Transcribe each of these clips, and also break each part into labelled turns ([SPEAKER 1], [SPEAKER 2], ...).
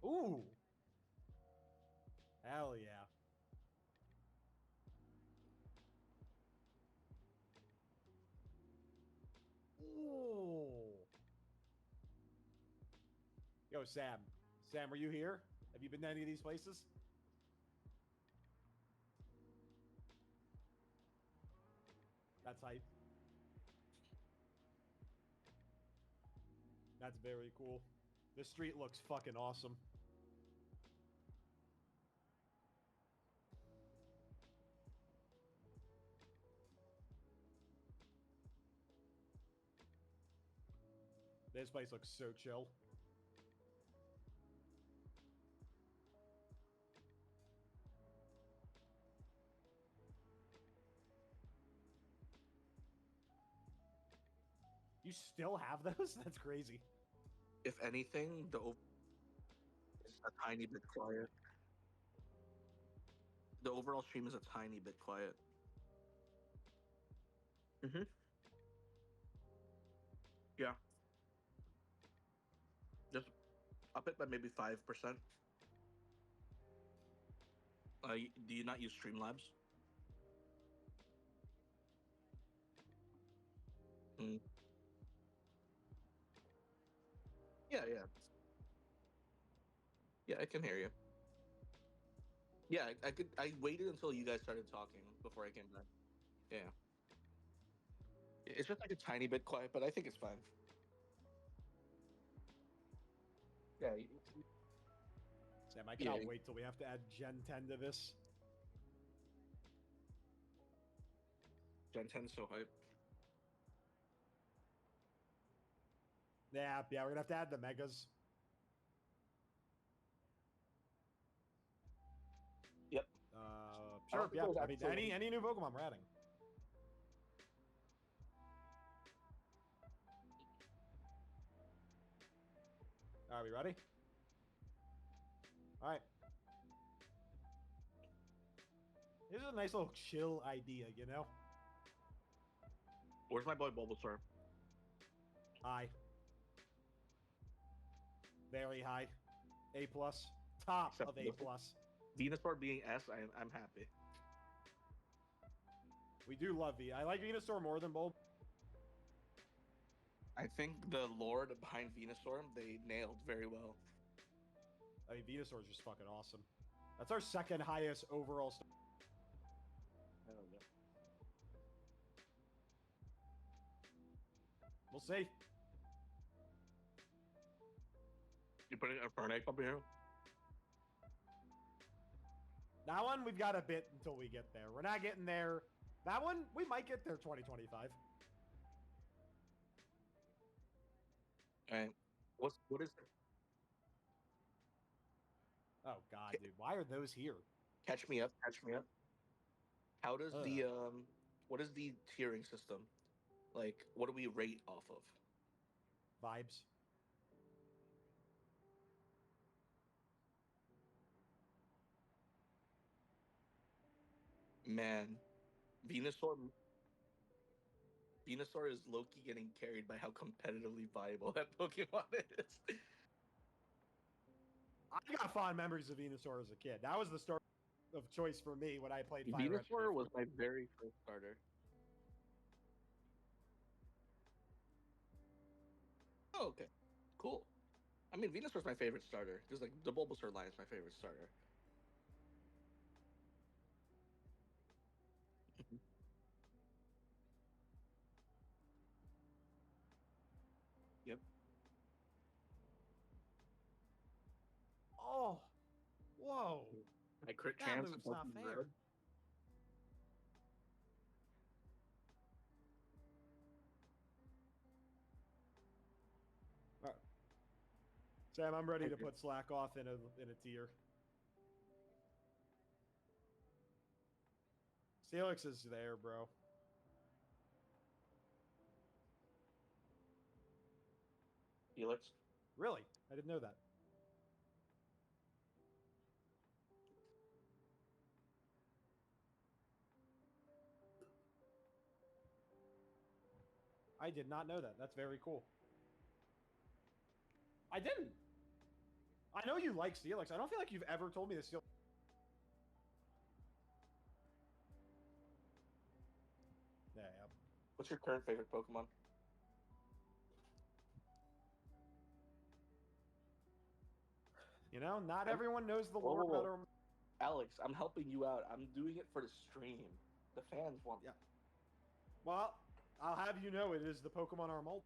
[SPEAKER 1] Ooh. Hell yeah. Ooh. Yo, Sam. Sam, are you here? Have you been to any of these places? That's hype. That's very cool. This street looks fucking awesome. This place looks so chill. You still have those? That's crazy.
[SPEAKER 2] If anything, is a tiny bit quiet. The overall stream is a tiny bit quiet. Yeah. Just up it by maybe 5%. Do you not use Streamlabs? Mm. Yeah. Yeah, I can hear you. Yeah, I could. I waited until you guys started talking before I came back. Yeah. It's just like a tiny bit quiet, but I think it's fine. Yeah.
[SPEAKER 1] Sam, I cannot wait till we have to add Gen 10 to this.
[SPEAKER 2] Gen 10's so hype.
[SPEAKER 1] Yeah, we're gonna have to add the megas.
[SPEAKER 2] Yep.
[SPEAKER 1] Sure, yeah. I mean, any new Pokemon we're adding. Are we ready? All right. This is a nice little chill idea, you know?
[SPEAKER 2] Where's my boy Bulbasaur?
[SPEAKER 1] High. Very high. A+. Top
[SPEAKER 2] Except
[SPEAKER 1] of A+.
[SPEAKER 2] Venusaur being S, I'm happy.
[SPEAKER 1] We do love V. I like Venusaur more than Bulb.
[SPEAKER 2] I think the lore behind Venusaur, they nailed very well.
[SPEAKER 1] I mean, Venusaur is just fucking awesome. That's our second highest overall star.
[SPEAKER 2] Hell yeah.
[SPEAKER 1] We'll see.
[SPEAKER 2] You putting a Fernic up here?
[SPEAKER 1] That one, we've got a bit until we get there. We're not getting there. That one, we might get there 2025.
[SPEAKER 2] All right. What is it?
[SPEAKER 1] Oh, God, dude. Why are those here?
[SPEAKER 2] Catch me up. How does the what is the tiering system? Like, what do we rate off of?
[SPEAKER 1] Vibes.
[SPEAKER 2] Man, Venusaur is low-key getting carried by how competitively viable that Pokemon is.
[SPEAKER 1] I got fond memories of Venusaur as a kid. That was the start of choice for me when I played Fire Red.
[SPEAKER 2] Venusaur was my very first starter. Oh, okay. Cool. I mean, Venusaur's my favorite starter. Just like the Bulbasaur line is my favorite starter. Yep.
[SPEAKER 1] Oh, whoa.
[SPEAKER 2] My crit
[SPEAKER 1] That
[SPEAKER 2] chance.
[SPEAKER 1] move's not fair.
[SPEAKER 2] Red.
[SPEAKER 1] All right. Sam, I'm ready to put Slack off in a tier. Steelix is there, bro.
[SPEAKER 2] Felix.
[SPEAKER 1] Really? I didn't know that. I did not know that. That's very cool. I didn't. I know you like Steelix. I don't feel like you've ever told me the Steelix. Yeah, yeah.
[SPEAKER 2] What's your current favorite Pokemon?
[SPEAKER 1] You know, not everyone knows the
[SPEAKER 2] Whoa,
[SPEAKER 1] lore
[SPEAKER 2] whoa, whoa.
[SPEAKER 1] about our...
[SPEAKER 2] Alex, I'm helping you out. I'm doing it for the stream. The fans want.
[SPEAKER 1] Yeah. Well, I'll have you know it is the Pokemon Armol.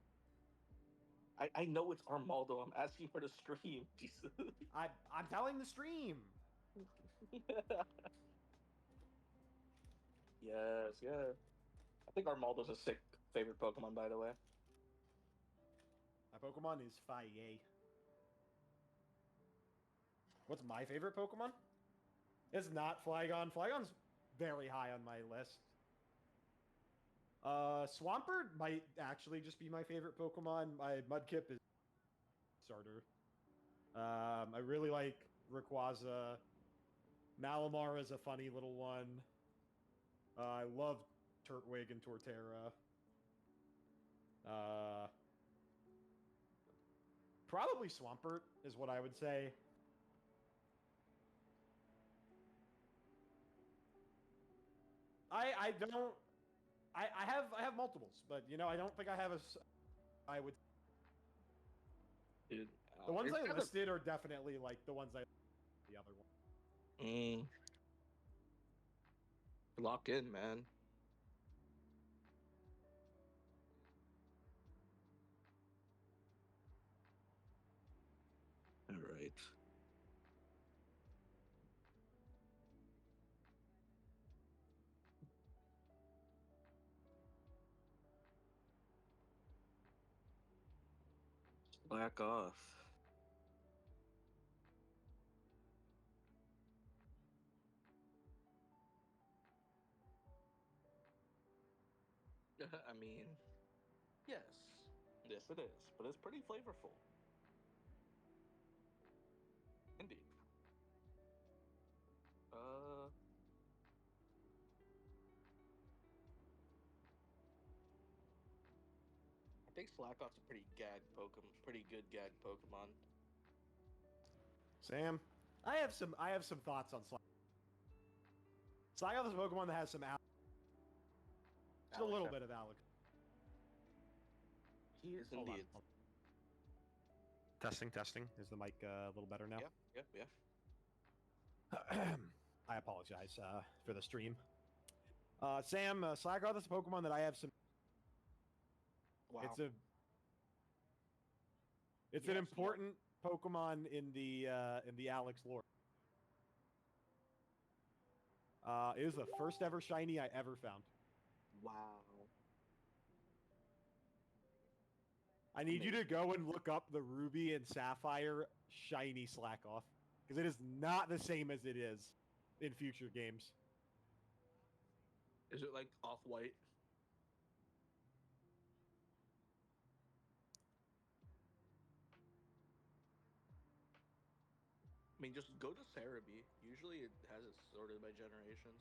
[SPEAKER 2] I know it's Armaldo. I'm asking for the stream. Jesus.
[SPEAKER 1] I'm telling the stream.
[SPEAKER 2] Yes, yeah. I think Armaldo's a sick favorite Pokemon, by the way.
[SPEAKER 1] My Pokemon is Faye. What's my favorite Pokemon? It's not Flygon. Flygon's very high on my list. Swampert might actually just be my favorite Pokemon. My Mudkip is starter. I really like Rayquaza. Malamar is a funny little one. I love Turtwig and Torterra. Probably Swampert is what I would say. I don't... I have multiples, but you know, I don't think I have I would...
[SPEAKER 2] Dude,
[SPEAKER 1] The ones
[SPEAKER 2] it's
[SPEAKER 1] I
[SPEAKER 2] kinda-
[SPEAKER 1] listed are definitely like the ones I... The other one.
[SPEAKER 2] Lock in, man. All right. Back off. I mean, yes. Yes, it is. But it's pretty flavorful. Indeed. I think Slackoff's a pretty gag Pokemon. Pretty good gag Pokemon.
[SPEAKER 1] Sam, I have some thoughts on Slack. Slagoth is a Pokemon that has some just a little bit of Alex.
[SPEAKER 2] He is
[SPEAKER 1] Hold on,
[SPEAKER 2] indeed.
[SPEAKER 1] hold on. Testing. Is the mic a little better now?
[SPEAKER 2] Yeah.
[SPEAKER 1] I apologize for the stream. Sam, Slagoth is a Pokemon that I have some...
[SPEAKER 2] Wow.
[SPEAKER 1] It's
[SPEAKER 2] Yeah,
[SPEAKER 1] an
[SPEAKER 2] so
[SPEAKER 1] important Pokemon in the Alex lore. It is the first ever shiny I ever found.
[SPEAKER 2] Wow.
[SPEAKER 1] I need you to go and look up the Ruby and Sapphire shiny Slakoth, because it is not the same as it is in future games.
[SPEAKER 2] Is it like off-white? I mean, just go to Cerebi. Usually it has it sorted by generations.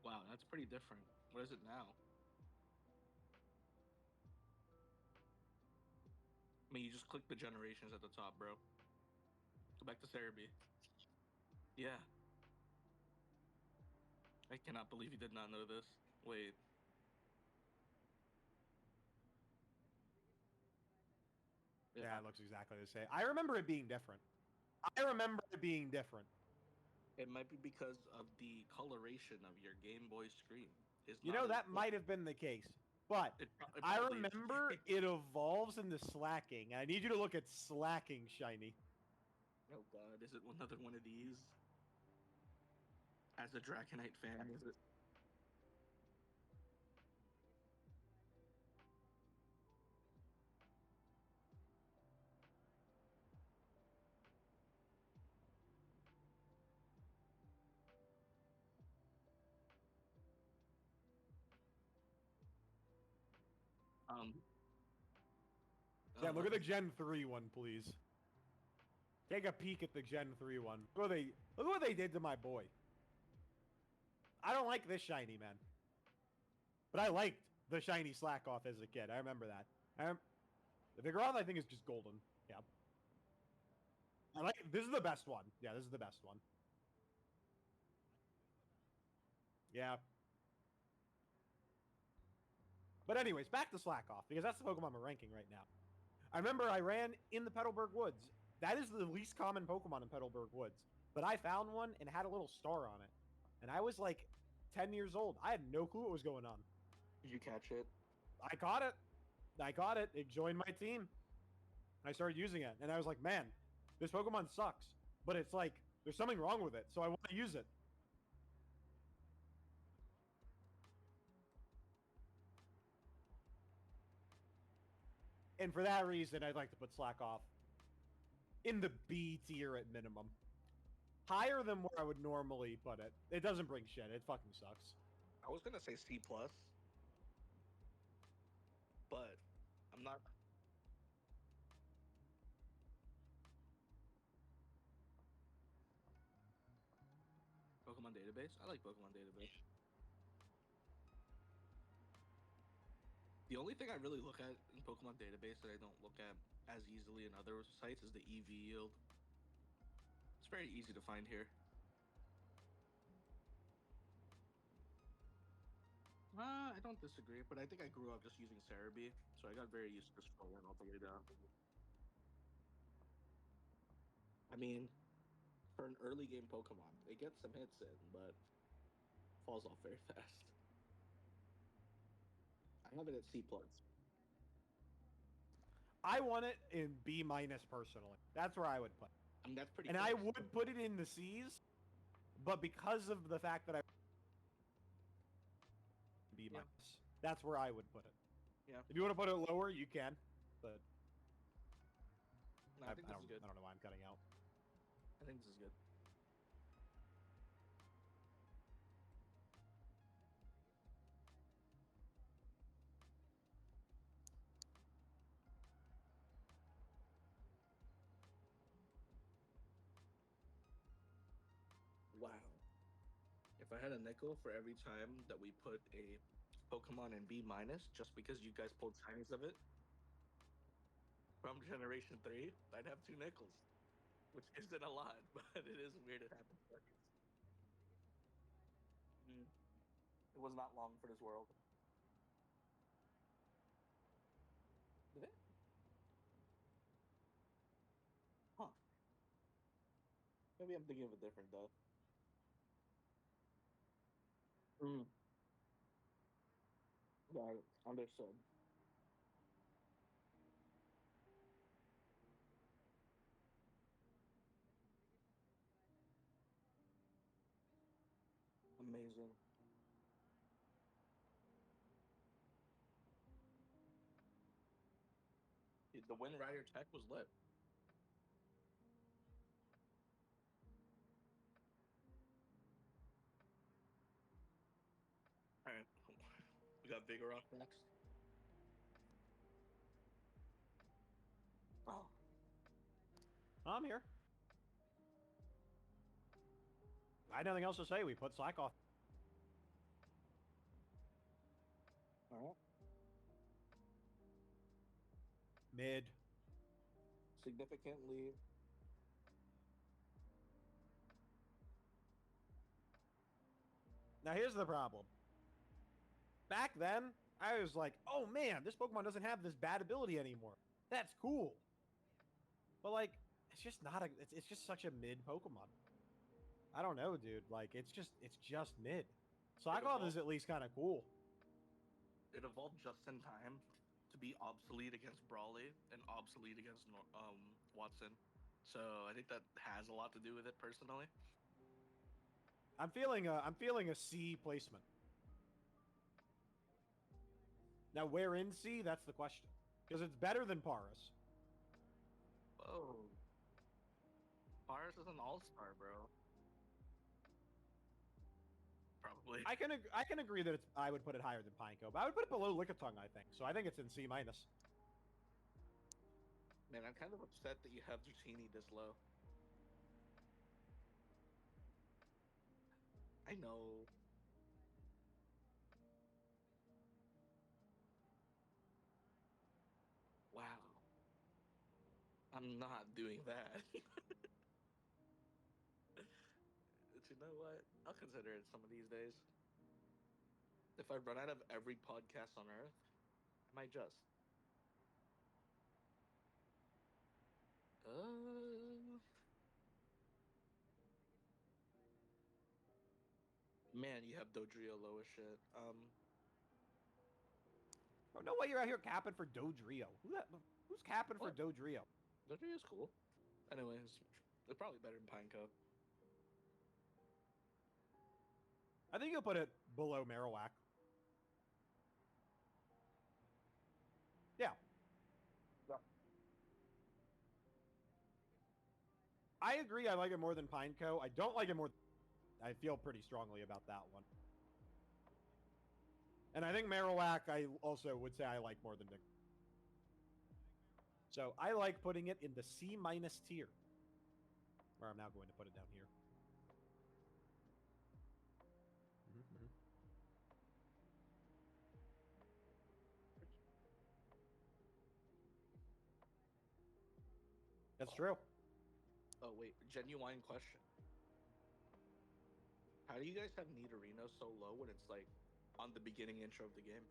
[SPEAKER 2] Wow, that's pretty different. What is it now? I mean, you just click the generations at the top, bro. Go back to Cerebi. Yeah. I cannot believe you did not know this. Wait.
[SPEAKER 1] Yeah, it looks exactly the same. I remember it being different. It
[SPEAKER 2] might be because of the coloration of your Game Boy screen.
[SPEAKER 1] You know, that might have been the case. But I remember it evolves in the slacking. I need you to look at slacking shiny.
[SPEAKER 2] Oh god, is it another one of these? As a Dragonite fan, is it?
[SPEAKER 1] Yeah, look at the Gen 3 one, please. Take a peek at the Gen 3 one. Look what they did to my boy. I don't like this shiny, man. But I liked the shiny Slack Off as a kid. I remember that. The Vigoroth, I think, is just golden. Yeah. I like. This is the best one. Yeah, this is the best one. Yeah. But anyways, back to Slack Off, because that's the Pokemon we're ranking right now. I remember I ran in the Petalburg Woods. That is the least common Pokemon in Petalburg Woods. But I found one and had a little star on it. And I was like 10 years old. I had no clue what was going on.
[SPEAKER 2] Did you catch it?
[SPEAKER 1] I caught it. I caught it. It joined my team. I started using it. And I was like, man, this Pokemon sucks. But it's like, there's something wrong with it. So I want to use it. And for that reason, I'd like to put Slack Off in the B tier at minimum. Higher than where I would normally put it. It doesn't bring shit. It fucking sucks.
[SPEAKER 2] I was gonna say C+, but I'm not. Pokemon Database? I like Pokemon Database. The only thing I really look at in Pokemon Database that I don't look at as easily in other sites is the EV yield. It's very easy to find here. I don't disagree, but I think I grew up just using Cerebi, so I got very used to scrolling all the way down. I mean, for an early game Pokemon, it gets some hits in, but falls off very fast. I have it at C+.
[SPEAKER 1] I want it in B- personally. That's where I would put it.
[SPEAKER 2] I mean, that's pretty
[SPEAKER 1] And
[SPEAKER 2] close.
[SPEAKER 1] I would put it in the C's, but because of the fact that I B-.
[SPEAKER 2] Yeah.
[SPEAKER 1] That's where I would put it.
[SPEAKER 2] Yeah.
[SPEAKER 1] If you want to put it lower, you can, but
[SPEAKER 2] No, I think this is good.
[SPEAKER 1] I don't know why I'm cutting out.
[SPEAKER 2] I think this is good. Wow. If I had a nickel for every time that we put a Pokemon in B-, just because you guys pulled shinies of it from Generation 3, I'd have 2 nickels. Which isn't a lot, but it is weird it happens. It was not long for this world. Did it? Huh. Maybe I'm thinking of it different, though. Got it. Understood. Amazing. The Wind Rider tech was lit. Alright. We got Vigoroth next. Oh.
[SPEAKER 1] I'm here. I had nothing else to say. We put Slack Off.
[SPEAKER 2] Alright.
[SPEAKER 1] Mid.
[SPEAKER 2] Significantly.
[SPEAKER 1] Now here's the problem. Back then, I was like, oh man, this Pokemon doesn't have this bad ability anymore. That's cool. But like, it's just not a, it's just such a mid Pokemon. I don't know, dude. Like, it's just mid. Slack Off is at least kind of cool.
[SPEAKER 2] It evolved just in time to be obsolete against Brawley and obsolete against Watson. So I think that has a lot to do with it personally.
[SPEAKER 1] I'm feeling a C placement. Now, where in C? That's the question. Because it's better than Paris.
[SPEAKER 2] Whoa. Paris is an all-star, bro. Probably.
[SPEAKER 1] I can agree that I would put it higher than Pineco, but I would put it below Lickitung, I think. So I think it's in C-.
[SPEAKER 2] Man, I'm kind of upset that you have Dratini this low. I know. I'm not doing that. But you know what? I'll consider it some of these days. If I run out of every podcast on Earth, I might just. Man, you have Dodrio low as shit.
[SPEAKER 1] Oh, no way you're out here capping for Dodrio. Who's capping for
[SPEAKER 2] What?
[SPEAKER 1] Dodrio?
[SPEAKER 2] Dodrio's cool. Anyways, they're probably better than Pineco.
[SPEAKER 1] I think you'll put it below Marowak. Yeah. I agree. I like it more than Pineco. I don't like it more. I feel pretty strongly about that one. And I think Marowak, I also would say I like more than Nick. So I like putting it in the C- tier, where I'm now going to put it down here. That's true.
[SPEAKER 2] Oh wait, genuine question. How do you guys have Nidorino so low when it's like on the beginning intro of the game?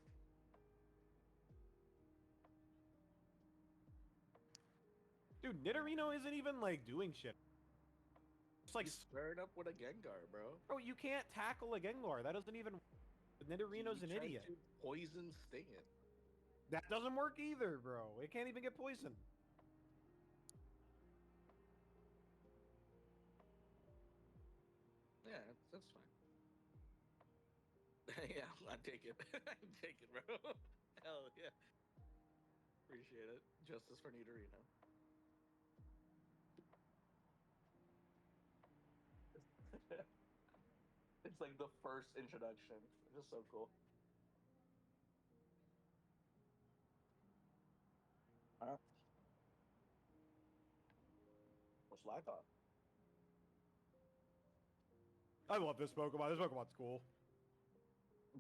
[SPEAKER 1] Dude, Nidorino isn't even like doing shit. It's like,
[SPEAKER 2] You squared up with a Gengar, bro.
[SPEAKER 1] bro, you can't tackle a Gengar. That doesn't even. Nidorino's
[SPEAKER 2] You
[SPEAKER 1] an
[SPEAKER 2] tried
[SPEAKER 1] idiot.
[SPEAKER 2] to poison sting it.
[SPEAKER 1] That doesn't work either, bro. It can't even get poisoned.
[SPEAKER 2] Yeah, that's fine. Yeah, I take it. I take it, bro. Hell yeah. Appreciate it. Justice for Nidorino. It's like the first introduction. It's just so cool. What's my thought?
[SPEAKER 1] I love this Pokemon. This Pokemon's cool.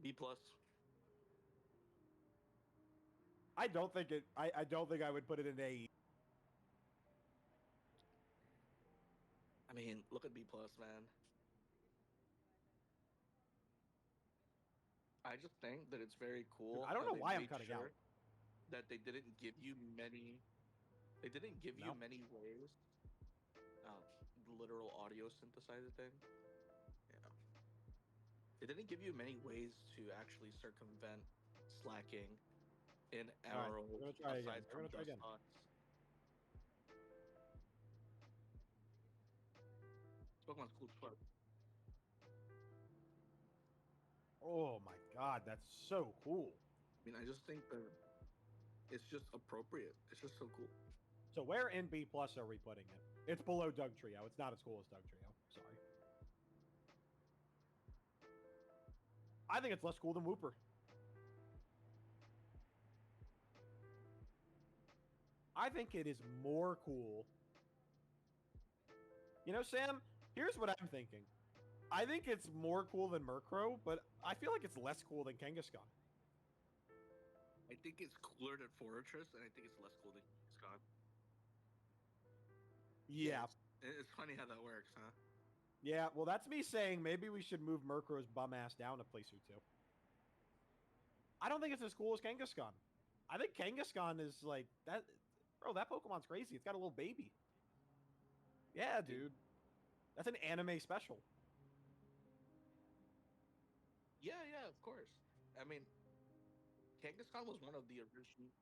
[SPEAKER 2] B plus.
[SPEAKER 1] I don't think it. I don't think I would put it in A.
[SPEAKER 2] I mean, look at B plus, man. I just think that it's very cool.
[SPEAKER 1] I don't
[SPEAKER 2] how
[SPEAKER 1] know
[SPEAKER 2] they
[SPEAKER 1] why I'm
[SPEAKER 2] made
[SPEAKER 1] cutting
[SPEAKER 2] sure
[SPEAKER 1] out.
[SPEAKER 2] that they didn't give you many. They didn't give you
[SPEAKER 1] No.
[SPEAKER 2] many ways. The literal audio synthesizer thing. Yeah. They didn't give you many ways to actually circumvent slacking in
[SPEAKER 1] All right,
[SPEAKER 2] Emerald
[SPEAKER 1] we're gonna try again.
[SPEAKER 2] aside
[SPEAKER 1] We're
[SPEAKER 2] from
[SPEAKER 1] gonna try again.
[SPEAKER 2] Dustox. This Pokemon's cool as fuck.
[SPEAKER 1] Oh my god, that's so cool.
[SPEAKER 2] I mean, I just think that it's just appropriate. It's just so cool.
[SPEAKER 1] So where in B plus are we putting it? It's below Doug Trio. It's not as cool as Doug Trio. Sorry. I think it's less cool than Wooper. I think it is more cool. You know, Sam, here's what I'm thinking. I think it's more cool than Murkrow, but I feel like it's less cool than Kangaskhan.
[SPEAKER 2] I think it's cooler than Fortress, and I think it's less cool than Scott.
[SPEAKER 1] Yeah.
[SPEAKER 2] It's funny how that works, huh?
[SPEAKER 1] Yeah, well, that's me saying maybe we should move Murkrow's bum ass down a place or two. I don't think it's as cool as Kangaskhan. I think Kangaskhan is like that. Bro, that Pokemon's crazy. It's got a little baby. Yeah, dude. That's an anime special.
[SPEAKER 2] Yeah, of course. I mean, Kangaskhan was one of the original.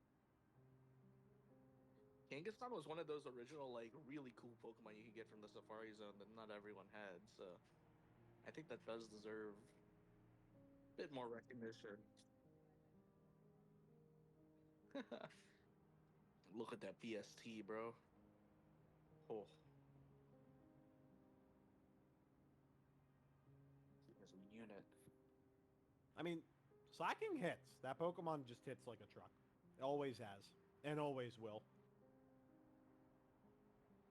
[SPEAKER 2] Kangaskhan was one of those original, like, really cool Pokemon you could get from the Safari Zone that not everyone had. So, I think that does deserve a bit more recognition. Look at that BST, bro. Oh, as a unit.
[SPEAKER 1] I mean, slacking hits. That Pokemon just hits like a truck. It always has. And always will.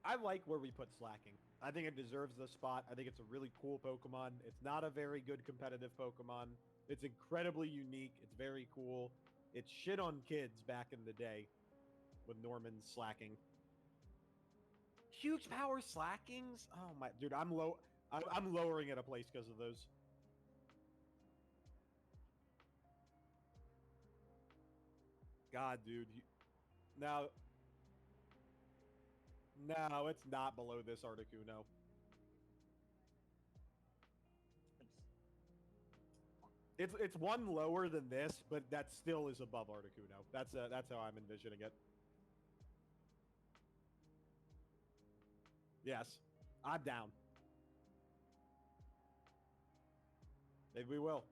[SPEAKER 1] I like where we put slacking. I think it deserves the spot. I think it's a really cool Pokemon. It's not a very good competitive Pokemon. It's incredibly unique. It's very cool. It shit on kids back in the day with Norman slacking. Huge power slackings? Oh my, dude, I'm lowering it a place because of those. God, dude. No, it's not below this Articuno. It's one lower than this, but that still is above Articuno. That's how I'm envisioning it. Yes, I'm down. Maybe we will.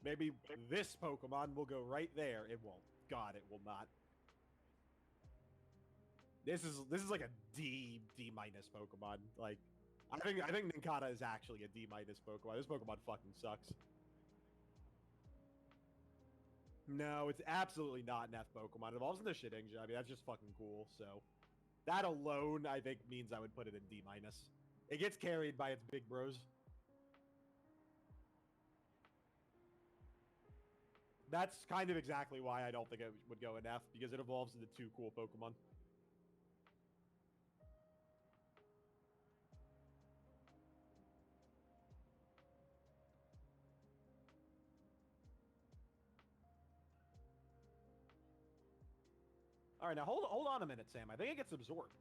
[SPEAKER 1] Maybe this Pokemon will go right there. It won't. God, it will not. This is like a D minus Pokemon. Like, I think Nincada is actually a D minus Pokemon. This Pokemon fucking sucks. No, it's absolutely not an F Pokemon. It evolves into Shedinja. I mean, that's just fucking cool. So, that alone, I think, means I would put it in D minus. It gets carried by its big bros. That's kind of exactly why I don't think it would go in F, because it evolves into two cool Pokemon. All right, now hold on a minute, Sam. I think it gets absorbed.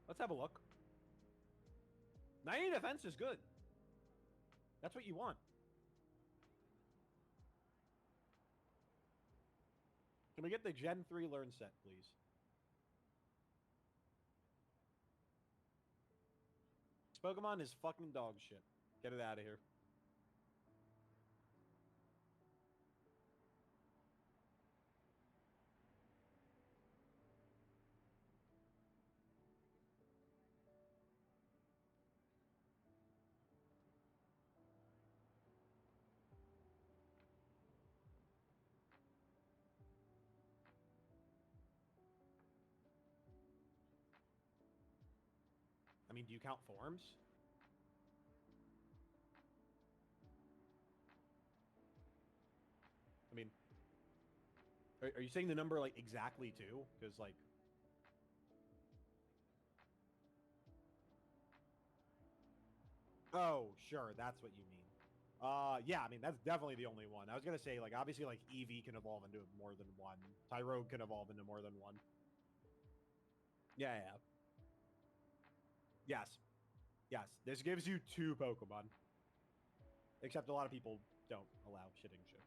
[SPEAKER 1] Let's have a look. 90 defense is good. That's what you want. Can we get the Gen 3 learn set, please? This Pokemon is fucking dog shit. Get it out of here. I mean, do you count forms? I mean, are you saying the number, like, exactly two? Because, like... Oh, sure, that's what you mean. Yeah, I mean, that's definitely the only one. I was gonna say, like, obviously, like, Eevee can evolve into more than one. Tyrogue can evolve into more than one. Yeah. Yes. Yes, this gives you two Pokemon. Except a lot of people don't allow Shedinja.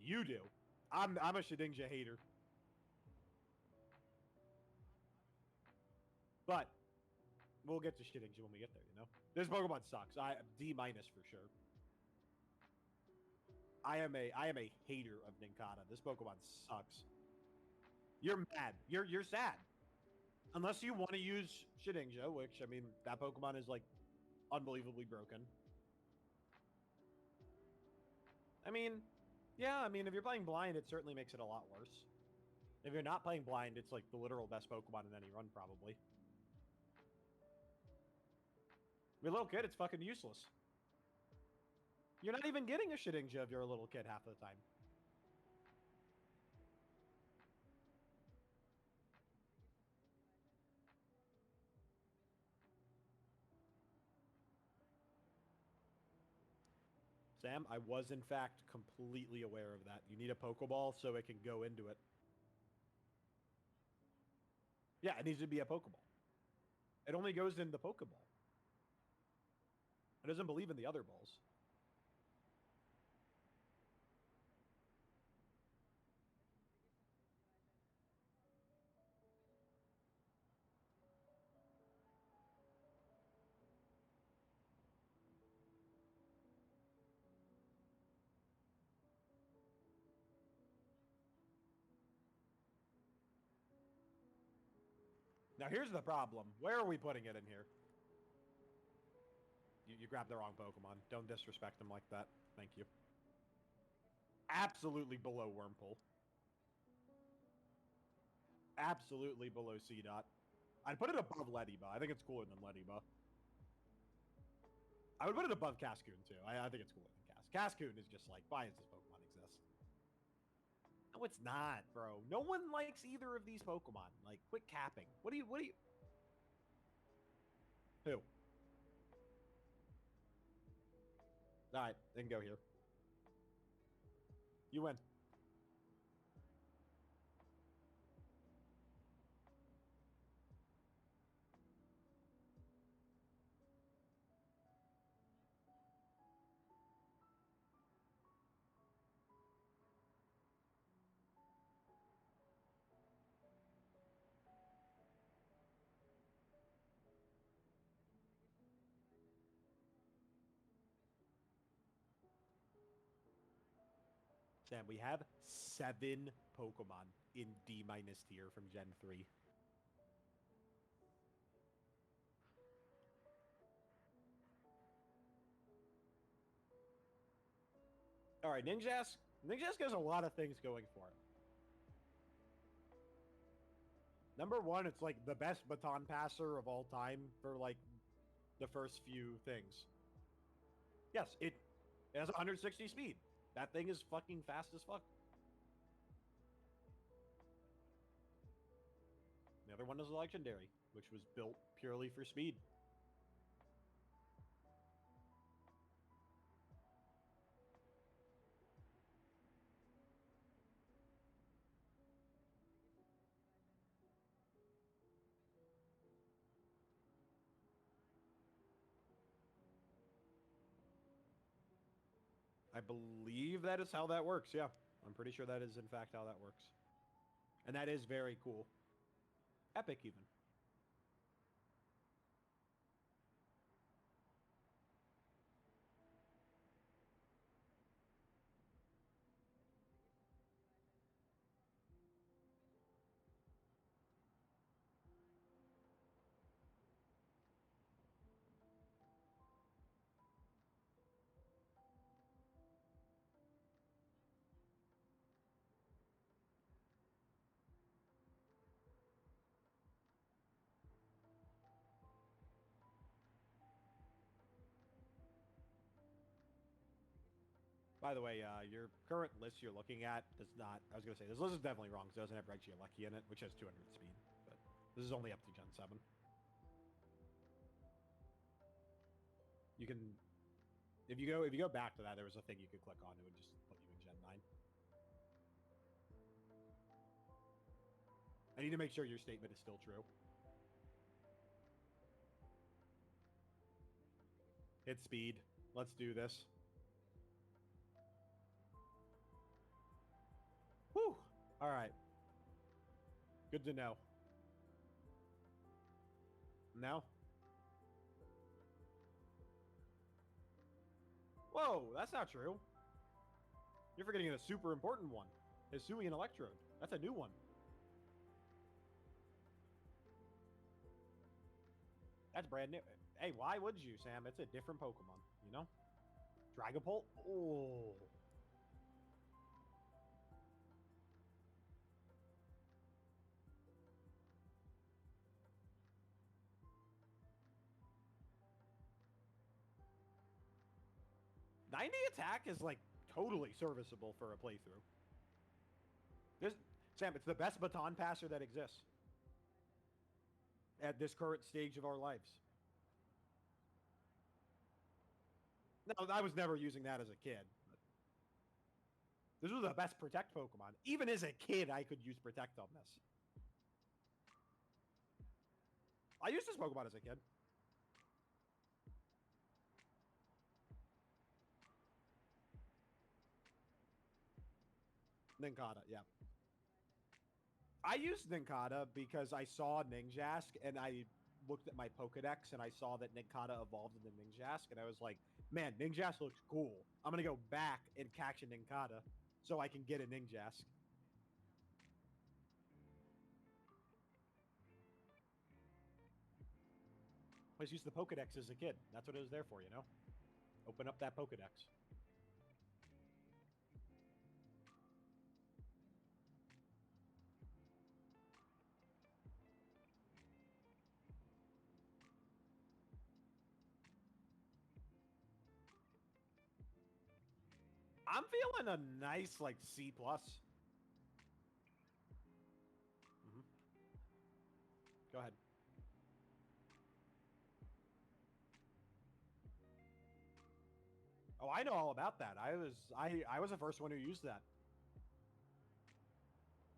[SPEAKER 1] You do. I'm a Shedinja hater. But we'll get to Shedinja when we get there, you know? This Pokemon sucks. D minus for sure. I am a hater of Nincada. This Pokemon sucks. You're mad. You're sad. Unless you want to use Shedinja, which, I mean, that Pokemon is, like, unbelievably broken. I mean, yeah, I mean, if you're playing blind, it certainly makes it a lot worse. If you're not playing blind, it's, like, the literal best Pokemon in any run, probably. Your little kid, it's fucking useless. You're not even getting a Shedinja if you're a little kid half of the time. Sam, I was in fact completely aware of that. You need a Pokeball so it can go into it. Yeah, it needs to be a Pokeball. It only goes in the Pokeball. It doesn't believe in the other balls. Now here's the problem. Where are we putting it in here? You grabbed the wrong Pokemon. Don't disrespect him like that. Thank you. Absolutely below Wurmple. Absolutely below C-Dot. I'd put it above Lediba. I think it's cooler than Lediba. I would put it above Cascoon too. I think it's cooler than Cascoon is just like, why does this Pokemon exist? No, it's not, bro. No one likes either of these Pokemon. Like, quit capping. What do you? Who? All right, then go here. You win. Sam, we have 7 Pokemon in D- tier from Gen 3. All right, Ninjask. Ninjask has a lot of things going for it. Number one, it's like the best baton passer of all time for like the first few things. Yes, it has 160 speed. That thing is fucking fast as fuck. The other one is legendary, which was built purely for speed. I believe that is how that works. Yeah, I'm pretty sure that is in fact how that works. And that is very cool. Epic even. By the way, your current list you're looking at does not... I was going to say, this list is definitely wrong because it doesn't have Regieleki in it, which has 200 speed. But this is only up to Gen 7. You can... If you go back to that, there was a thing you could click on. It would just put you in Gen 9. I need to make sure your statement is still true. Hit speed. Let's do this. Whew. All right. Good to know. Now? Whoa, that's not true. You're forgetting a super important one. Hisui and Electrode. That's a new one. That's brand new. Hey, why would you, Sam? It's a different Pokemon, you know? Dragapult? Oh. Attack is like totally serviceable for a playthrough. Sam, it's the best baton passer that exists at this current stage of our lives. No, I was never using that as a kid. This was the best Protect Pokemon. Even as a kid, I could use Protect on this. I used this Pokemon as a kid. Nincada, yeah. I used Nincada because I saw Ninjask and I looked at my Pokedex and I saw that Nincada evolved into Ninjask and I was like, man, Ninjask looks cool. I'm going to go back and catch a Nincada so I can get a Ninjask. I just used the Pokedex as a kid. That's what it was there for, you know? Open up that Pokedex. I'm feeling a nice, like, C+. Go ahead. Oh, I know all about that. I was the first one who used that.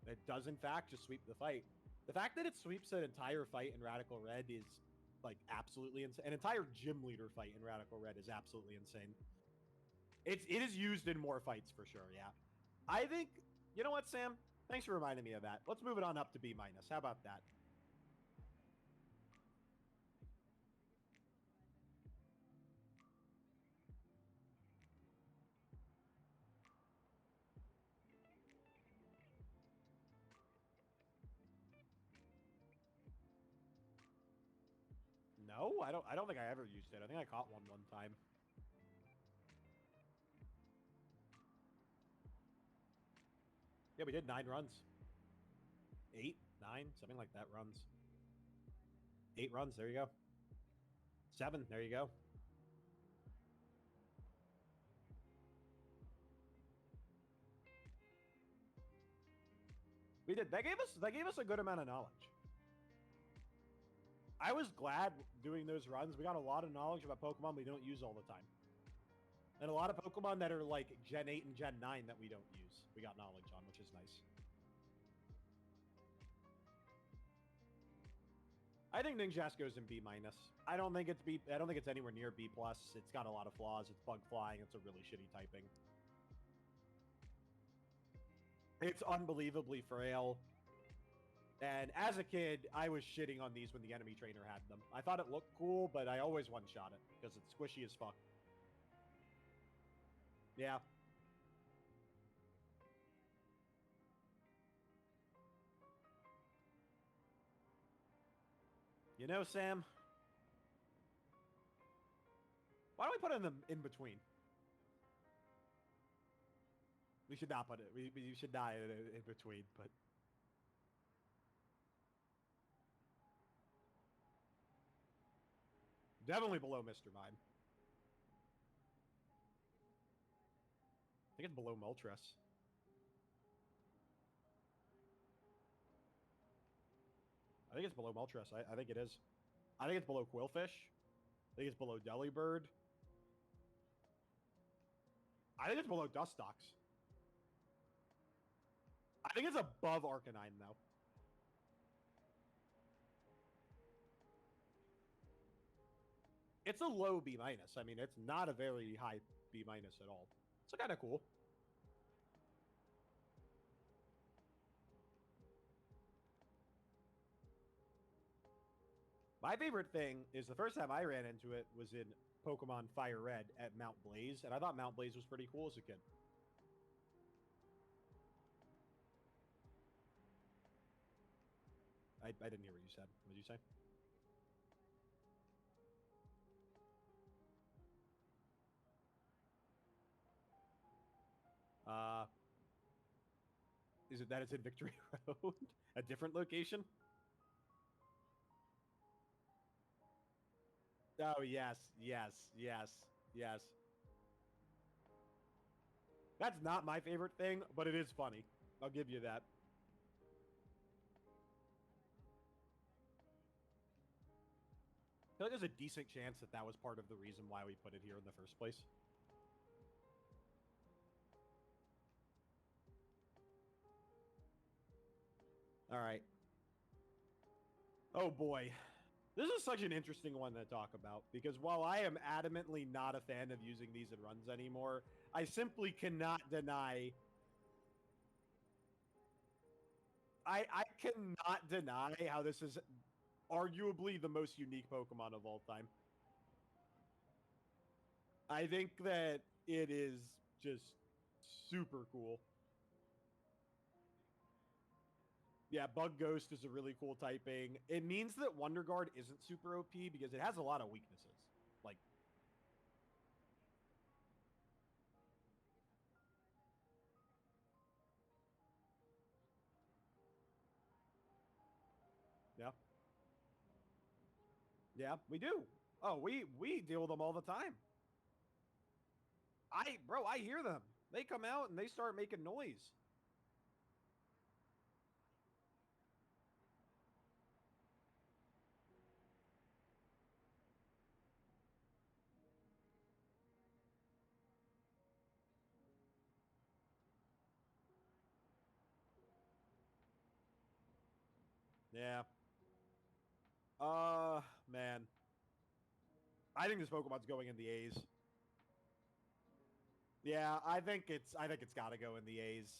[SPEAKER 1] It does, in fact, just sweep the fight. The fact that it sweeps an entire fight in Radical Red is, like, absolutely insane. An entire gym leader fight in Radical Red is absolutely insane. It is used in more fights for sure, yeah. I think, you know what, Sam? Thanks for reminding me of that. Let's move it on up to B-. How about that? No, I don't think I ever used it. I think I caught one time. Yeah, we did 9 runs. 8, 9, something like that runs. 8 runs, there you go. 7, there you go. We did. That gave us a good amount of knowledge. I was glad doing those runs. We got a lot of knowledge about Pokemon we don't use all the time. And a lot of Pokemon that are like Gen 8 and Gen 9 that we don't use. We got knowledge on, which is nice. I think Ninjask goes in B-. I don't think it's anywhere near B+. It's got a lot of flaws. It's bug flying. It's a really shitty typing. It's unbelievably frail. And as a kid, I was shitting on these when the enemy trainer had them. I thought it looked cool, but I always one-shot it because it's squishy as fuck. Yeah. You know, Sam, why don't we put them in between? We should not put it. We should not in between, but definitely below Mr. Mime. I think it's below Moltres. I think it's below Moltres. I think it is. I think it's below Quillfish. I think it's below Delibird. I think it's below Dustox. I think it's above Arcanine, though. It's a low B-. I mean, it's not a very high B- at all. It's kind of cool. My favorite thing is the first time I ran into it was in Pokemon Fire Red at Mount Blaze, and I thought Mount Blaze was pretty cool as a kid. I didn't hear what you said. What did you say? Uh, is it that it's in Victory Road? A different location? Oh, yes, yes, yes, yes. That's not my favorite thing, but it is funny. I'll give you that. I feel like there's a decent chance that that was part of the reason why we put it here in the first place. All right. Oh boy. This is such an interesting one to talk about because while I am adamantly not a fan of using these in runs anymore, I simply cannot deny I cannot deny how this is arguably the most unique Pokemon of all time. I think that it is just super cool. Yeah, Bug Ghost is a really cool typing. It means that Wonder Guard isn't super OP because it has a lot of weaknesses. Like, yeah. Yeah, we do. Oh, we deal with them all the time. Bro, I hear them. They come out and they start making noise. Yeah. Man. I think this Pokemon's going in the A's. Yeah, I think it's got to go in the A's.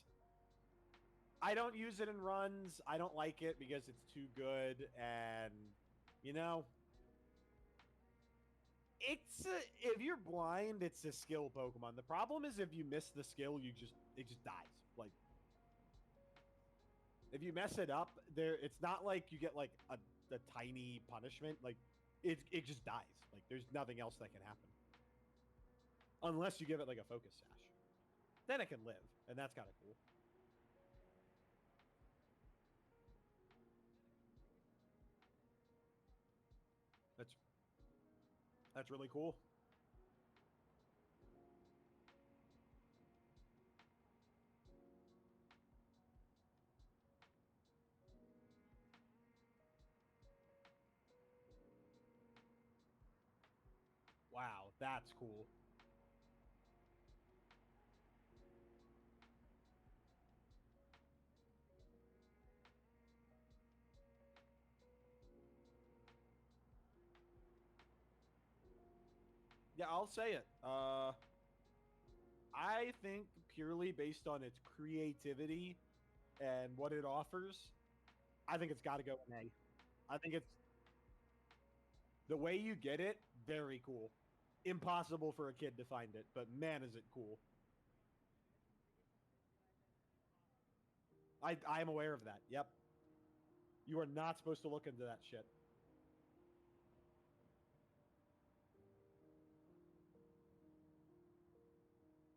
[SPEAKER 1] I don't use it in runs. I don't like it because it's too good, and you know, if you're blind, it's a skill Pokemon. The problem is if you miss the skill, it just dies. Like if you mess it up, it's not like you get like a tiny punishment. Like it just dies. Like there's nothing else that can happen unless you give it like a focus sash. Then it can live, and that's kind of cool. That's really cool. Wow, that's cool. Yeah, I'll say it. I think purely based on its creativity and what it offers, I think it's got to go in A. I think it's the way you get it, very cool. Impossible for a kid to find it, but man, is it cool. I am aware of that. Yep. You are not supposed to look into that shit.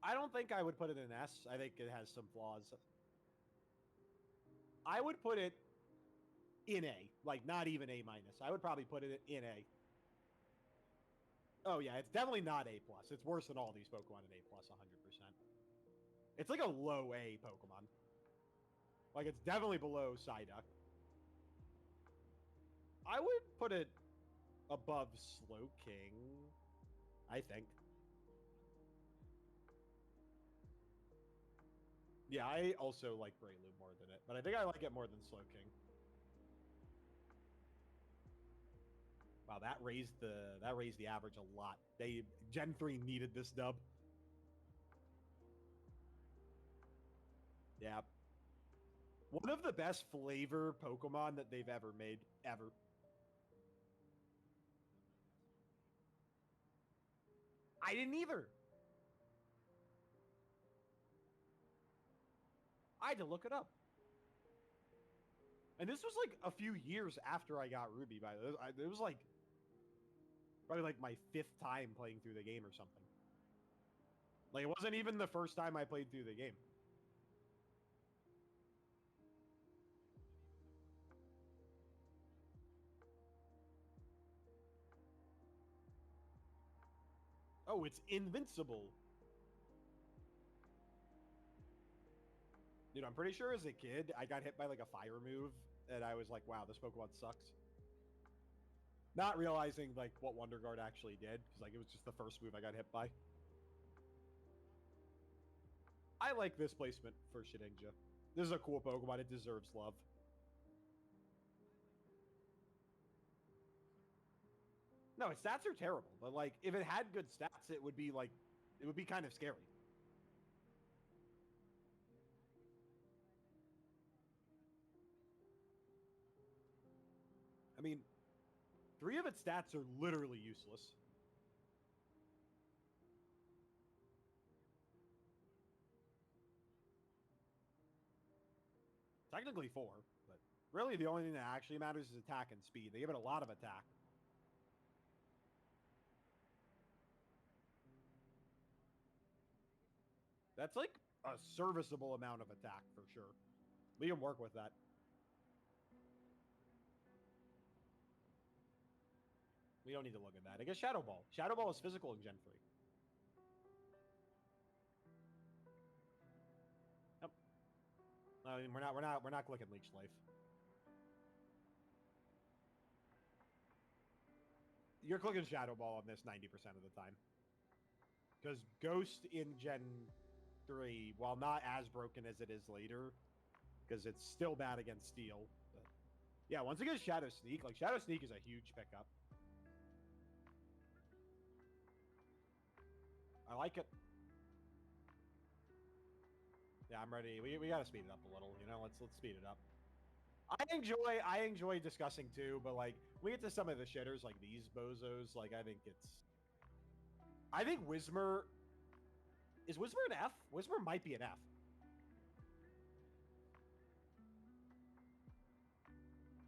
[SPEAKER 1] I don't think I would put it in S. I think it has some flaws. I would put it in A, like not even A minus. I would probably put it in A. Oh yeah, it's definitely not A plus. It's worse than all these Pokemon in A plus, 100%. It's like a low A Pokemon. Like it's definitely below Psyduck. I would put it above Slowking, I think. Yeah, I also like Breloom more than it, but I think I like it more than Slowking. Wow, that raised the average a lot. Gen 3 needed this dub. Yeah. One of the best flavor Pokemon that they've ever made, ever. I didn't either. I had to look it up. And this was like a few years after I got Ruby, by the way. It was like probably like my 5th time playing through the game or something. Like it wasn't even the first time I played through the game. Oh, it's invincible. Dude, I'm pretty sure as a kid, I got hit by like a fire move, and I was like, wow, this Pokemon sucks. Not realizing like what Wonder Guard actually did, because like it was just the first move I got hit by. I like this placement for Shedinja. This is a cool Pokemon. It deserves love. No, its stats are terrible, but like if it had good stats, it would be kind of scary. I mean, 3 of its stats are literally useless. Technically 4, but really the only thing that actually matters is attack and speed. They give it a lot of attack. That's like a serviceable amount of attack for sure. We can work with that. We don't need to look at that. I guess Shadow Ball. Shadow Ball is physical in Gen 3. I mean, we're not clicking Leech Life. You're clicking Shadow Ball on this 90% of the time. Because Ghost in Gen 3, while not as broken as it is later, because it's still bad against Steel. But yeah, once it gets Shadow Sneak, like Shadow Sneak is a huge pickup. I like it. Yeah, I'm ready. We gotta speed it up a little, you know. Let's speed it up. I enjoy discussing too, but like we get to some of the shitters like these bozos. Like I think Whismer is Whismer an F? Whismer might be an F.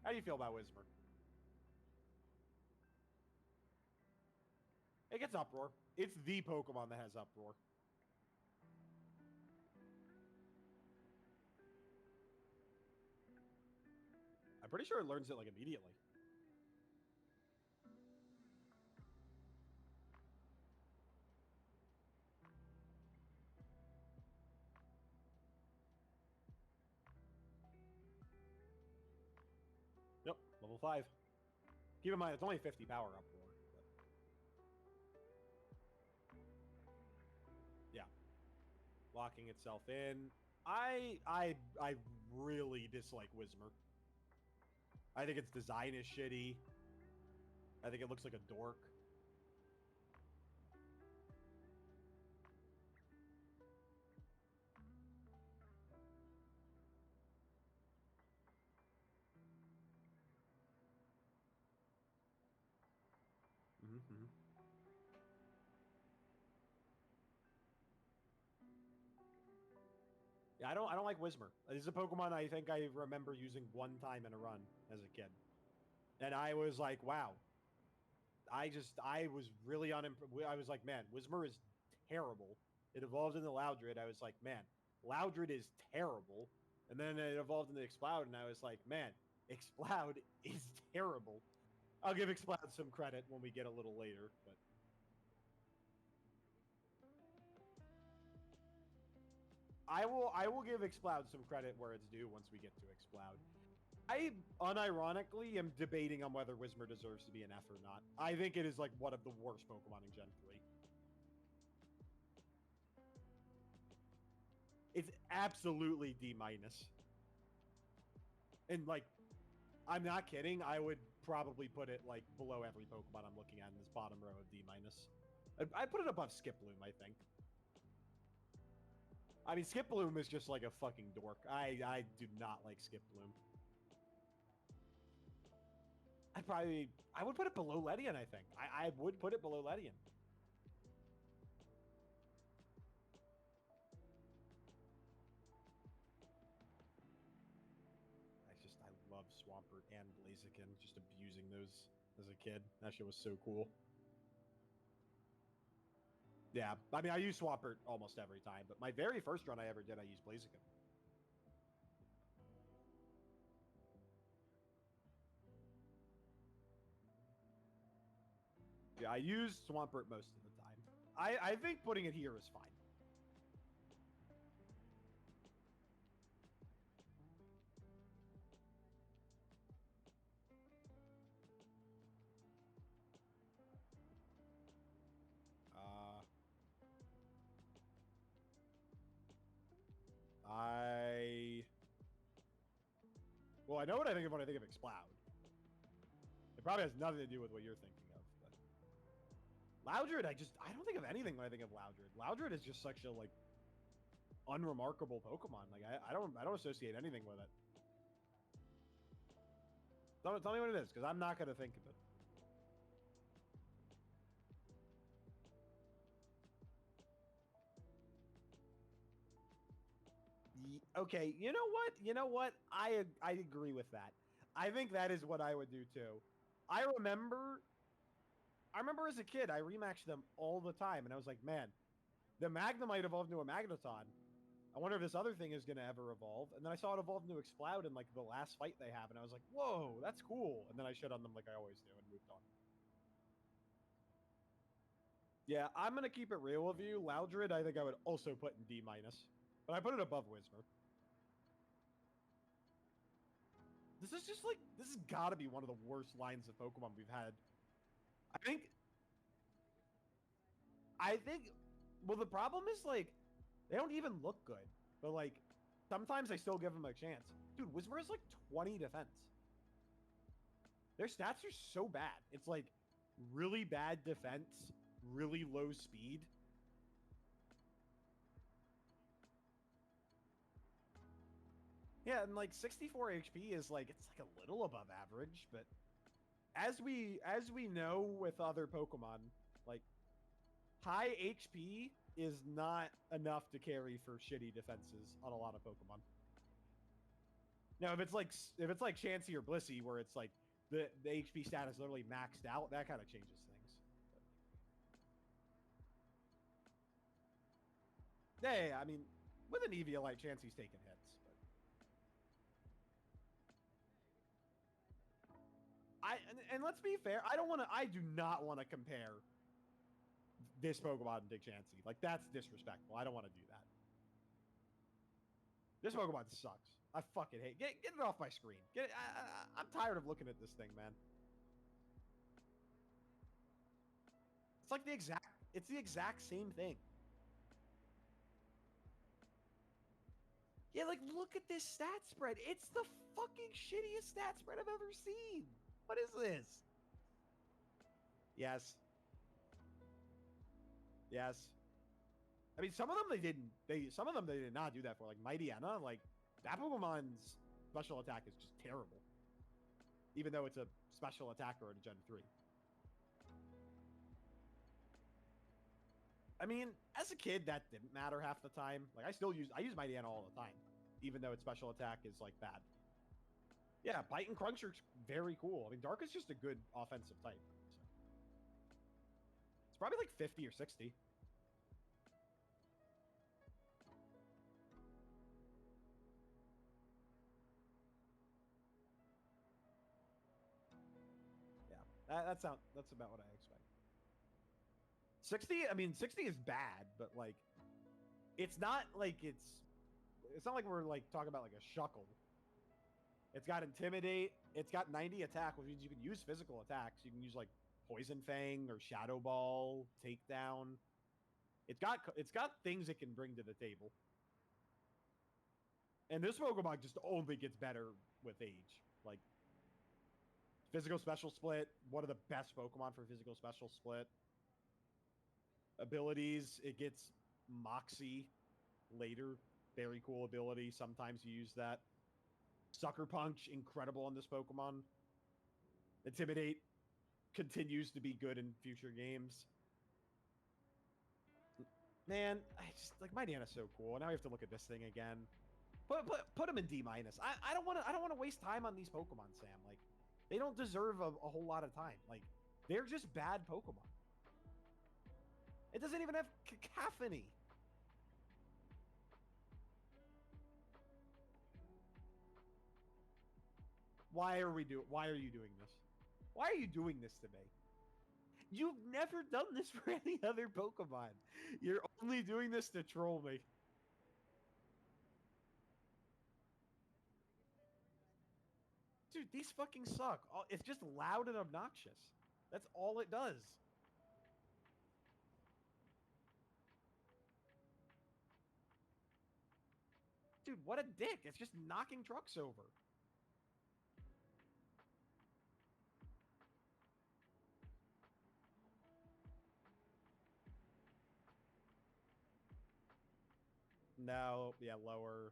[SPEAKER 1] How do you feel about Whismer? It gets Uproar. It's the Pokemon that has Uproar. I'm pretty sure it learns it like immediately. Yep, level 5. Keep in mind, it's only 50 power Uproar. But... yeah. Locking itself in. I really dislike Whismer. I think its design is shitty. I think it looks like a dork. Mm-hmm. Yeah, I don't like Whismer. This is a Pokemon I think I remember using one time in a run as a kid. And I was like, wow. I was really unimpressed. I was like, man, Whismer is terrible. It evolved into Loudred. I was like, man, Loudred is terrible. And then it evolved into Exploud, and I was like, man, Exploud is terrible. I'll give Exploud some credit when we get a little later, but... I will give Exploud some credit where it's due once we get to Exploud. I unironically am debating on whether Whismer deserves to be an F or not. I think it is like one of the worst Pokemon in Gen 3. It's absolutely D-. And like, I'm not kidding. I would probably put it like below every Pokemon I'm looking at in this bottom row of D-. I put it above Skiploom, I think. I mean, Skiploom is just like a fucking dork. I do not like Skiploom. I would put it below Ledian, I think. I would put it below Ledian. I love Swampert and Blaziken, just abusing those as a kid. That shit was so cool. Yeah, I mean, I use Swampert almost every time, but my very first run I ever did, I used Blaziken. Yeah, I use Swampert most of the time. I think putting it here is fine. Well, I know what I think of when I think of Exploud. It probably has nothing to do with what you're thinking of. But Loudred, I don't think of anything when I think of Loudred. Loudred is just such a like unremarkable Pokemon. Like I don't associate anything with it. Tell me what it is, because I'm not gonna think of it. Okay, you know what? You know what? I agree with that. I think that is what I would do too. I remember as a kid, I rematched them all the time, and I was like, man, the Magnemite evolved into a Magneton. I wonder if this other thing is going to ever evolve. And then I saw it evolve into Exploud in like the last fight they have, and I was like, whoa, that's cool. And then I shit on them like I always do and moved on. Yeah, I'm going to keep it real with you. Loudred, I think I would also put in D-. But I put it above Whismer. This is just like, this has got to be one of the worst lines of Pokemon we've had. I think, well, the problem is, like, they don't even look good. But, like, sometimes I still give them a chance. Dude, Whisper's like 20 defense. Their stats are so bad. It's like really bad defense, really low speed. Yeah, and like 64 HP is like, it's like a little above average, but as we know with other Pokemon, like high HP is not enough to carry for shitty defenses on a lot of Pokemon. Now, if it's like Chansey or Blissey, where it's like the HP stat is literally maxed out, that kind of changes things. But... yeah, I mean, with an Eviolite, Chansey's taking hits. But... and let's be fair, I do not want to compare this Pokemon to Chansey. Like, that's disrespectful. I don't want to do that. This Pokemon sucks. I fucking hate. Get it off my screen. I'm tired of looking at this thing, man. It's like the exact same thing. Yeah, like, look at this stat spread. It's the fucking shittiest stat spread I've ever seen. What is this? Yes. Yes. I mean, some of them they did not do that for. Like Mightyena, like that Pokemon's special attack is just terrible. Even though it's a special attacker in Gen 3. I mean, as a kid, that didn't matter half the time. Like, I use Mightyena all the time, even though its special attack is like bad. Yeah, Bite and Crunch are very cool. I mean, Dark is just a good offensive type. So. It's probably like 50 or 60. That's about what I expect. 60, I mean, 60 is bad, but like, it's not like it's not like we're like talking about like a Shuckle. It's got Intimidate. It's got 90 attack, which means you can use physical attacks. You can use like Poison Fang or Shadow Ball, Takedown. It's got things it can bring to the table. And this Pokemon just only gets better with age. Like, Physical Special Split, one of the best Pokemon for Physical Special Split. Abilities, it gets Moxie later. Very cool ability. Sometimes you use that. Sucker Punch, incredible on this Pokemon. Intimidate continues to be good in future games. Man, I just like Mightyena is so cool. Now we have to look at this thing again. Put him in D-. I don't want to waste time on these Pokemon, Sam. Like, they don't deserve a whole lot of time. Like, they're just bad Pokemon. It doesn't even have cacophony. Why are you doing this? Why are you doing this to me? You've never done this for any other Pokemon. You're only doing this to troll me. Dude, these fucking suck. It's just loud and obnoxious. That's all it does. Dude, what a dick. It's just knocking trucks over. No, yeah, lower.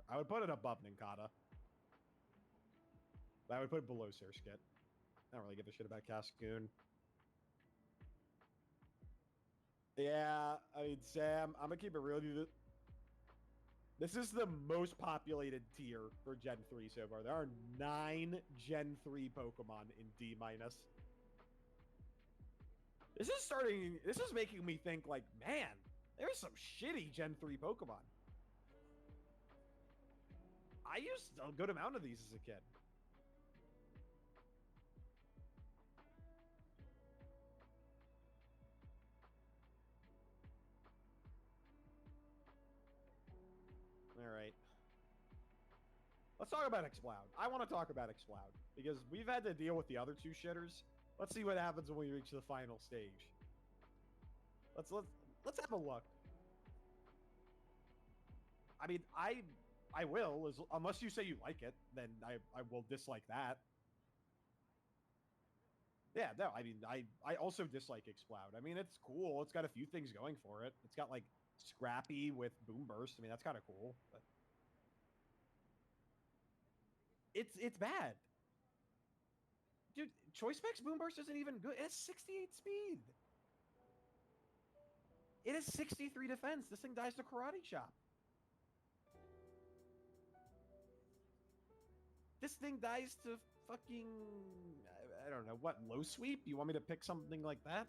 [SPEAKER 1] I would put it above Nincada. I would put it below Surskit. I don't really give a shit about Cascoon. Yeah, I mean, Sam, I'm gonna keep it real with you. This is the most populated tier for Gen 3 so far. There are 9 Gen 3 Pokemon in D-. This is making me think like, man, there's some shitty Gen 3 Pokemon. I used a good amount of these as a kid. All right. Let's talk about Exploud. I want to talk about Exploud because we've had to deal with the other two shitters. Let's see what happens when we reach the final stage. Let's have a look. I mean, I will, unless you say you like it, then I will dislike that. Yeah, no, I mean, I also dislike Exploud. I mean, it's cool. It's got a few things going for it. It's got, like, Scrappy with Boom Burst. I mean, that's kind of cool. But it's bad. Dude, Choice Specs Boom Burst isn't even good. It has 68 speed. It has 63 defense. This thing dies to Karate Chop. This thing dies to fucking... I don't know, what, low sweep? You want me to pick something like that?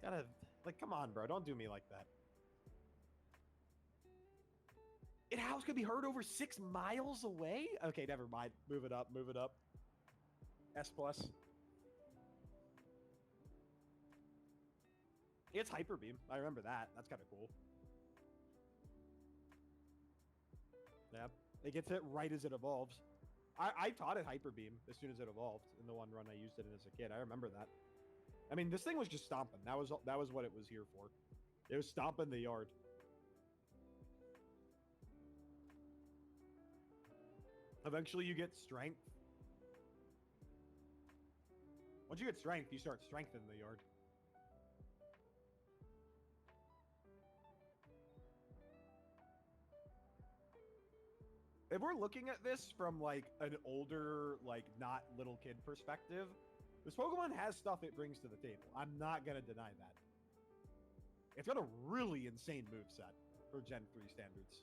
[SPEAKER 1] Gotta... Like, come on, bro. Don't do me like that. It house could be heard over 6 miles away? Okay, never mind. Move it up, move it up. S+. It's Hyper Beam. I remember that. That's kind of cool. Yeah. It gets hit right as it evolves. I taught it Hyper Beam as soon as it evolved in the one run I used it in as a kid. I remember that. I mean, this thing was just stomping. That was what it was here for. It was stomping the yard. Eventually you get strength. Once you get strength, you start strengthening the yard. If we're looking at this from, like, an older, like, not little kid perspective, this Pokemon has stuff it brings to the table. I'm not going to deny that. It's got a really insane moveset for Gen 3 standards.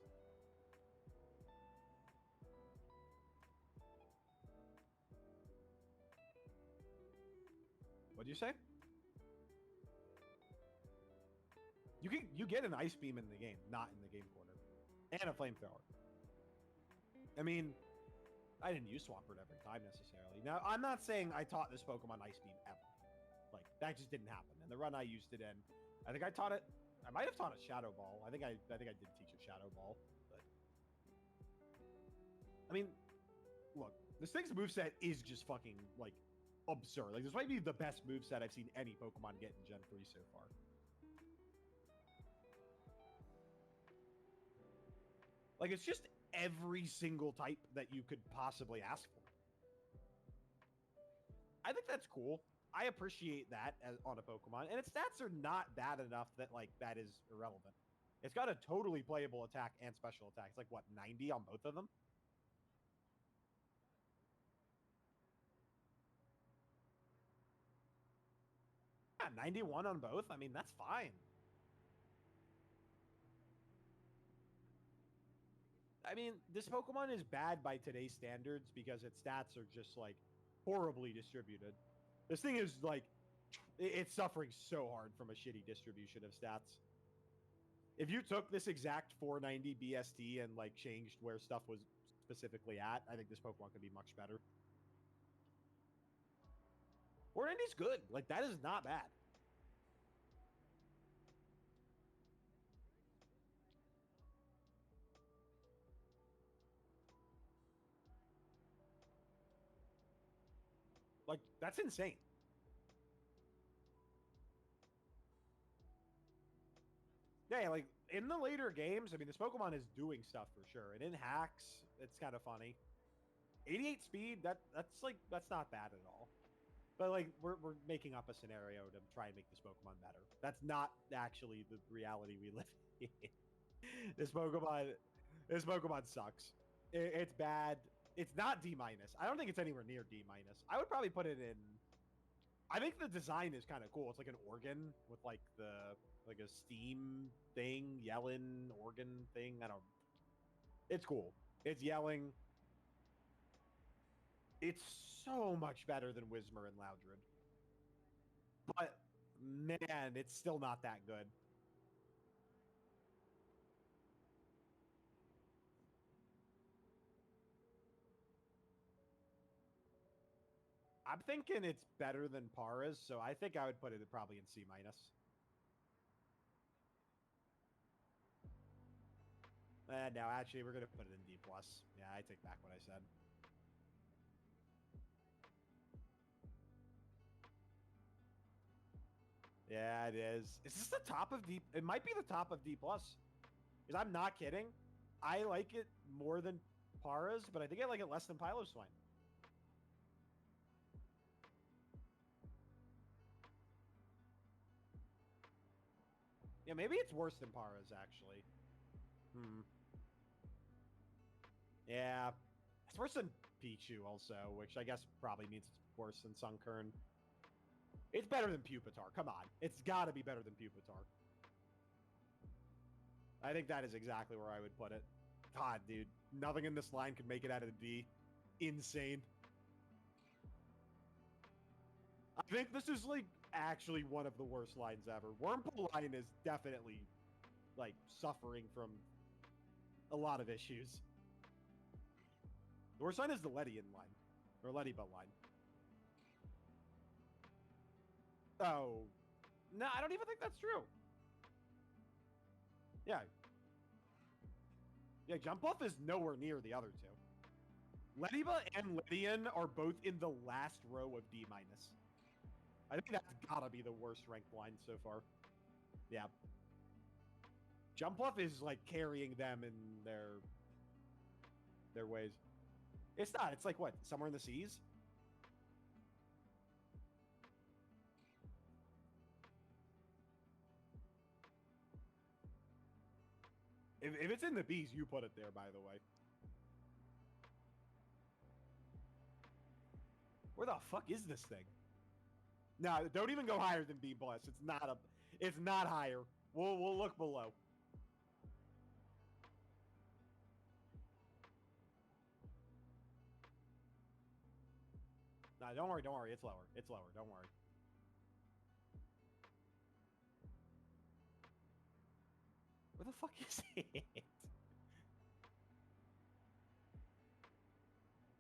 [SPEAKER 1] What'd you say? You get an Ice Beam in the game, not in the game corner. And a Flamethrower. I mean, I didn't use Swampert every time necessarily. Now, I'm not saying I taught this Pokemon Ice Beam ever. Like, that just didn't happen. And the run I used it in, I think I taught it. I might have taught it Shadow Ball. I think I did teach it Shadow Ball. But I mean, look, this thing's moveset is just fucking, like, absurd. Like, this might be the best moveset I've seen any Pokemon get in Gen 3 so far. Like, it's just every single type that you could possibly ask for. I think that's cool. I appreciate that on a Pokemon, and its stats are not bad enough that, like, that is irrelevant. It's got a totally playable attack and special attack. It's like, what, 90 on both of them? Yeah, 91 on both. I mean, that's fine. I mean, this Pokemon is bad by today's standards because its stats are just, like, horribly distributed. This thing is, like, it's suffering so hard from a shitty distribution of stats. If you took this exact 490 BST and, like, changed where stuff was specifically at, I think this Pokemon could be much better. 490's good. Like, that is not bad. Like, that's insane. Yeah, like, in the later games, I mean, this Pokemon is doing stuff for sure. And in hacks, it's kind of funny. 88 speed, that's not bad at all. But, like, we're making up a scenario to try and make this Pokemon better. That's not actually the reality we live in. This Pokemon sucks. It's bad. It's not D-. I don't think it's anywhere near D-. I would probably put it in... I think the design is kind of cool. It's like an organ with, like, like a steam thing, yelling organ thing. I don't... It's cool. It's yelling. It's so much better than Whismur and Loudred. But, man, it's still not that good. I'm thinking it's better than Paras, so I think I would put it probably in C-. No, actually, we're gonna put it in D+. Yeah, I take back what I said. Yeah, it is. Is this the top of D? It might be the top of D+. Because I'm not kidding. I like it more than Paras, but I think I like it less than Piloswine. Yeah, maybe it's worse than Paras, actually. Yeah. It's worse than Pichu, also, which I guess probably means it's worse than Sunkern. It's better than Pupitar. Come on. It's got to be better than Pupitar. I think that is exactly where I would put it. God, dude. Nothing in this line could make it out of the D. Insane. I think this is, like, actually one of the worst lines ever. Wurmple line is definitely, like, suffering from a lot of issues. The worst line is the Ledian line. Or Lediba line. Oh. No, I don't even think that's true. Yeah. Yeah, Jump Off is nowhere near the other two. Lediba and Ledian are both in the last row of D-. I think that's gotta be the worst ranked line so far. Yeah. Jump Off is, like, carrying them in their ways. It's not. It's like, what? Somewhere in the seas? If it's in the B's, you put it there, by the way. Where the fuck is this thing? No, don't even go higher than B+. It's not higher. We'll look below. Nah, don't worry. It's lower. It's lower. Don't worry. Where the fuck is it?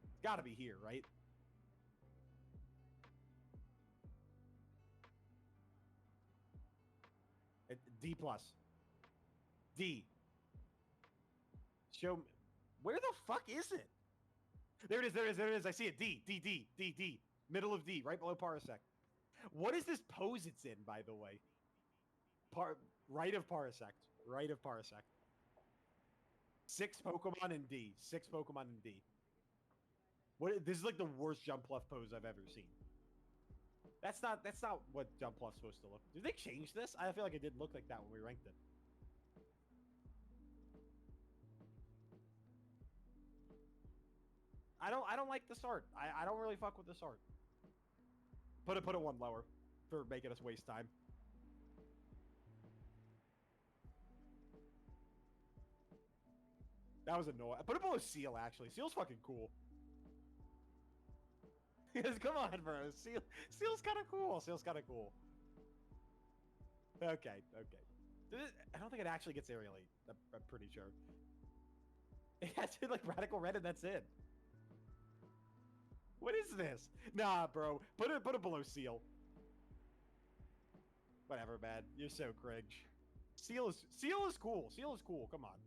[SPEAKER 1] It's gotta be here, right? D+. D. Show me. Where the fuck is it? There it is. I see it. D. Middle of D, right below Parasect. What is this pose it's in, by the way? Right of Parasect. 6 Pokemon in D. This is like the worst Jumpluff pose I've ever seen. That's not what Jumpluff's supposed to look. Did they change this? I feel like it didn't look like that when we ranked it. I don't like this art. I don't really fuck with this art. Put it one lower for making us waste time. That was annoying. Put it below Seal, actually. Seal's fucking cool. Come on, bro. Seal's kind of cool. Okay. I don't think it actually gets Aerial 8. I'm pretty sure. It has to, like, Radical Red and that's it. What is this? Nah, bro. Put it below Seal. Whatever, man. You're so cringe. Seal is cool. Come on.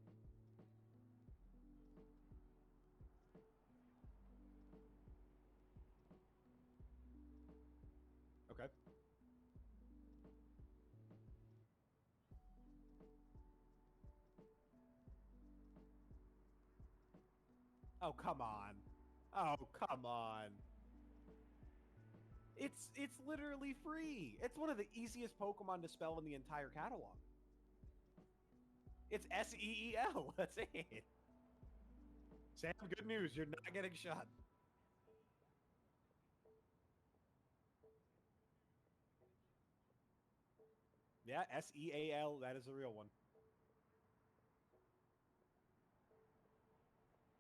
[SPEAKER 1] Okay. Oh, come on. It's literally free. It's one of the easiest Pokemon to spell in the entire catalog. It's S-E-E-L. That's it. Sam, good news. You're not getting shot. Yeah, S-E-A-L. That is the real one.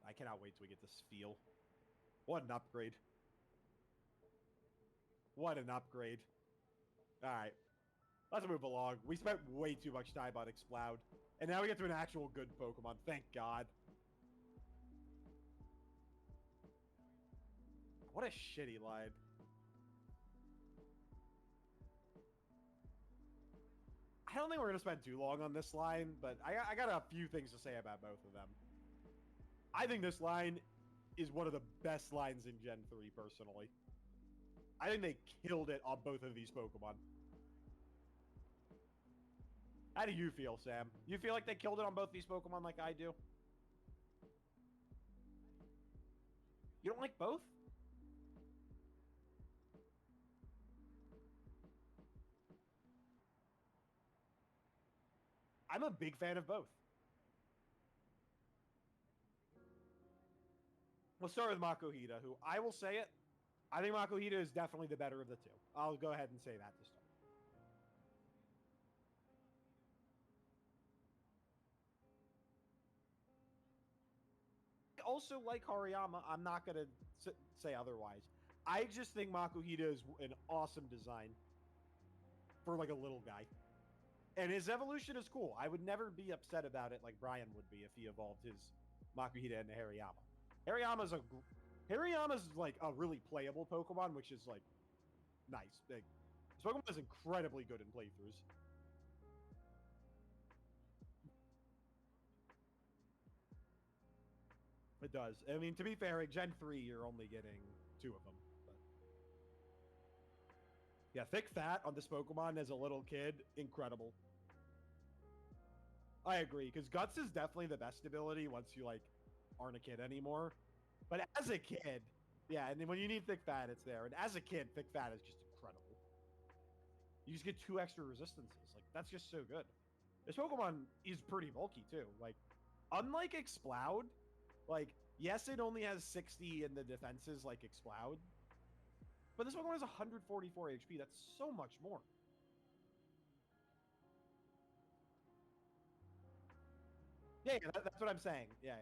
[SPEAKER 1] I cannot wait till we get this feel. What an upgrade. What an upgrade. Alright. Let's move along. We spent way too much time on Exploud. And now we get to an actual good Pokemon. Thank God. What a shitty line. I don't think we're gonna spend too long on this line, but I got a few things to say about both of them. I think this line is one of the best lines in Gen 3, personally. I think they killed it on both of these Pokemon. How do you feel, Sam? You feel like they killed it on both these Pokemon like I do? You don't like both? I'm a big fan of both. Let's start with Makuhita, who I will say it. I think Makuhita is definitely the better of the two. I'll go ahead and say that to start. I also like Hariyama. I'm not going to say otherwise. I just think Makuhita is an awesome design for like a little guy. And his evolution is cool. I would never be upset about it like Brian would be if he evolved his Makuhita into Hariyama. Hariyama's like a really playable Pokemon, which is like nice. Like, this Pokemon is incredibly good in playthroughs. It does. I mean, to be fair, at Gen 3, you're only getting 2 of them. But... yeah, Thick Fat on this Pokemon as a little kid, incredible. I agree, because Guts is definitely the best ability once you, like, aren't a kid anymore. But as a kid, yeah, and then when you need Thick Fat, it's there. And as a kid, Thick Fat is just incredible. You just get 2 extra resistances. Like, that's just so good. This Pokemon is pretty bulky, too. Like, unlike Exploud, like, yes, it only has 60 in the defenses like Exploud. But this Pokemon has 144 HP. That's so much more. Yeah, that's what I'm saying. Yeah.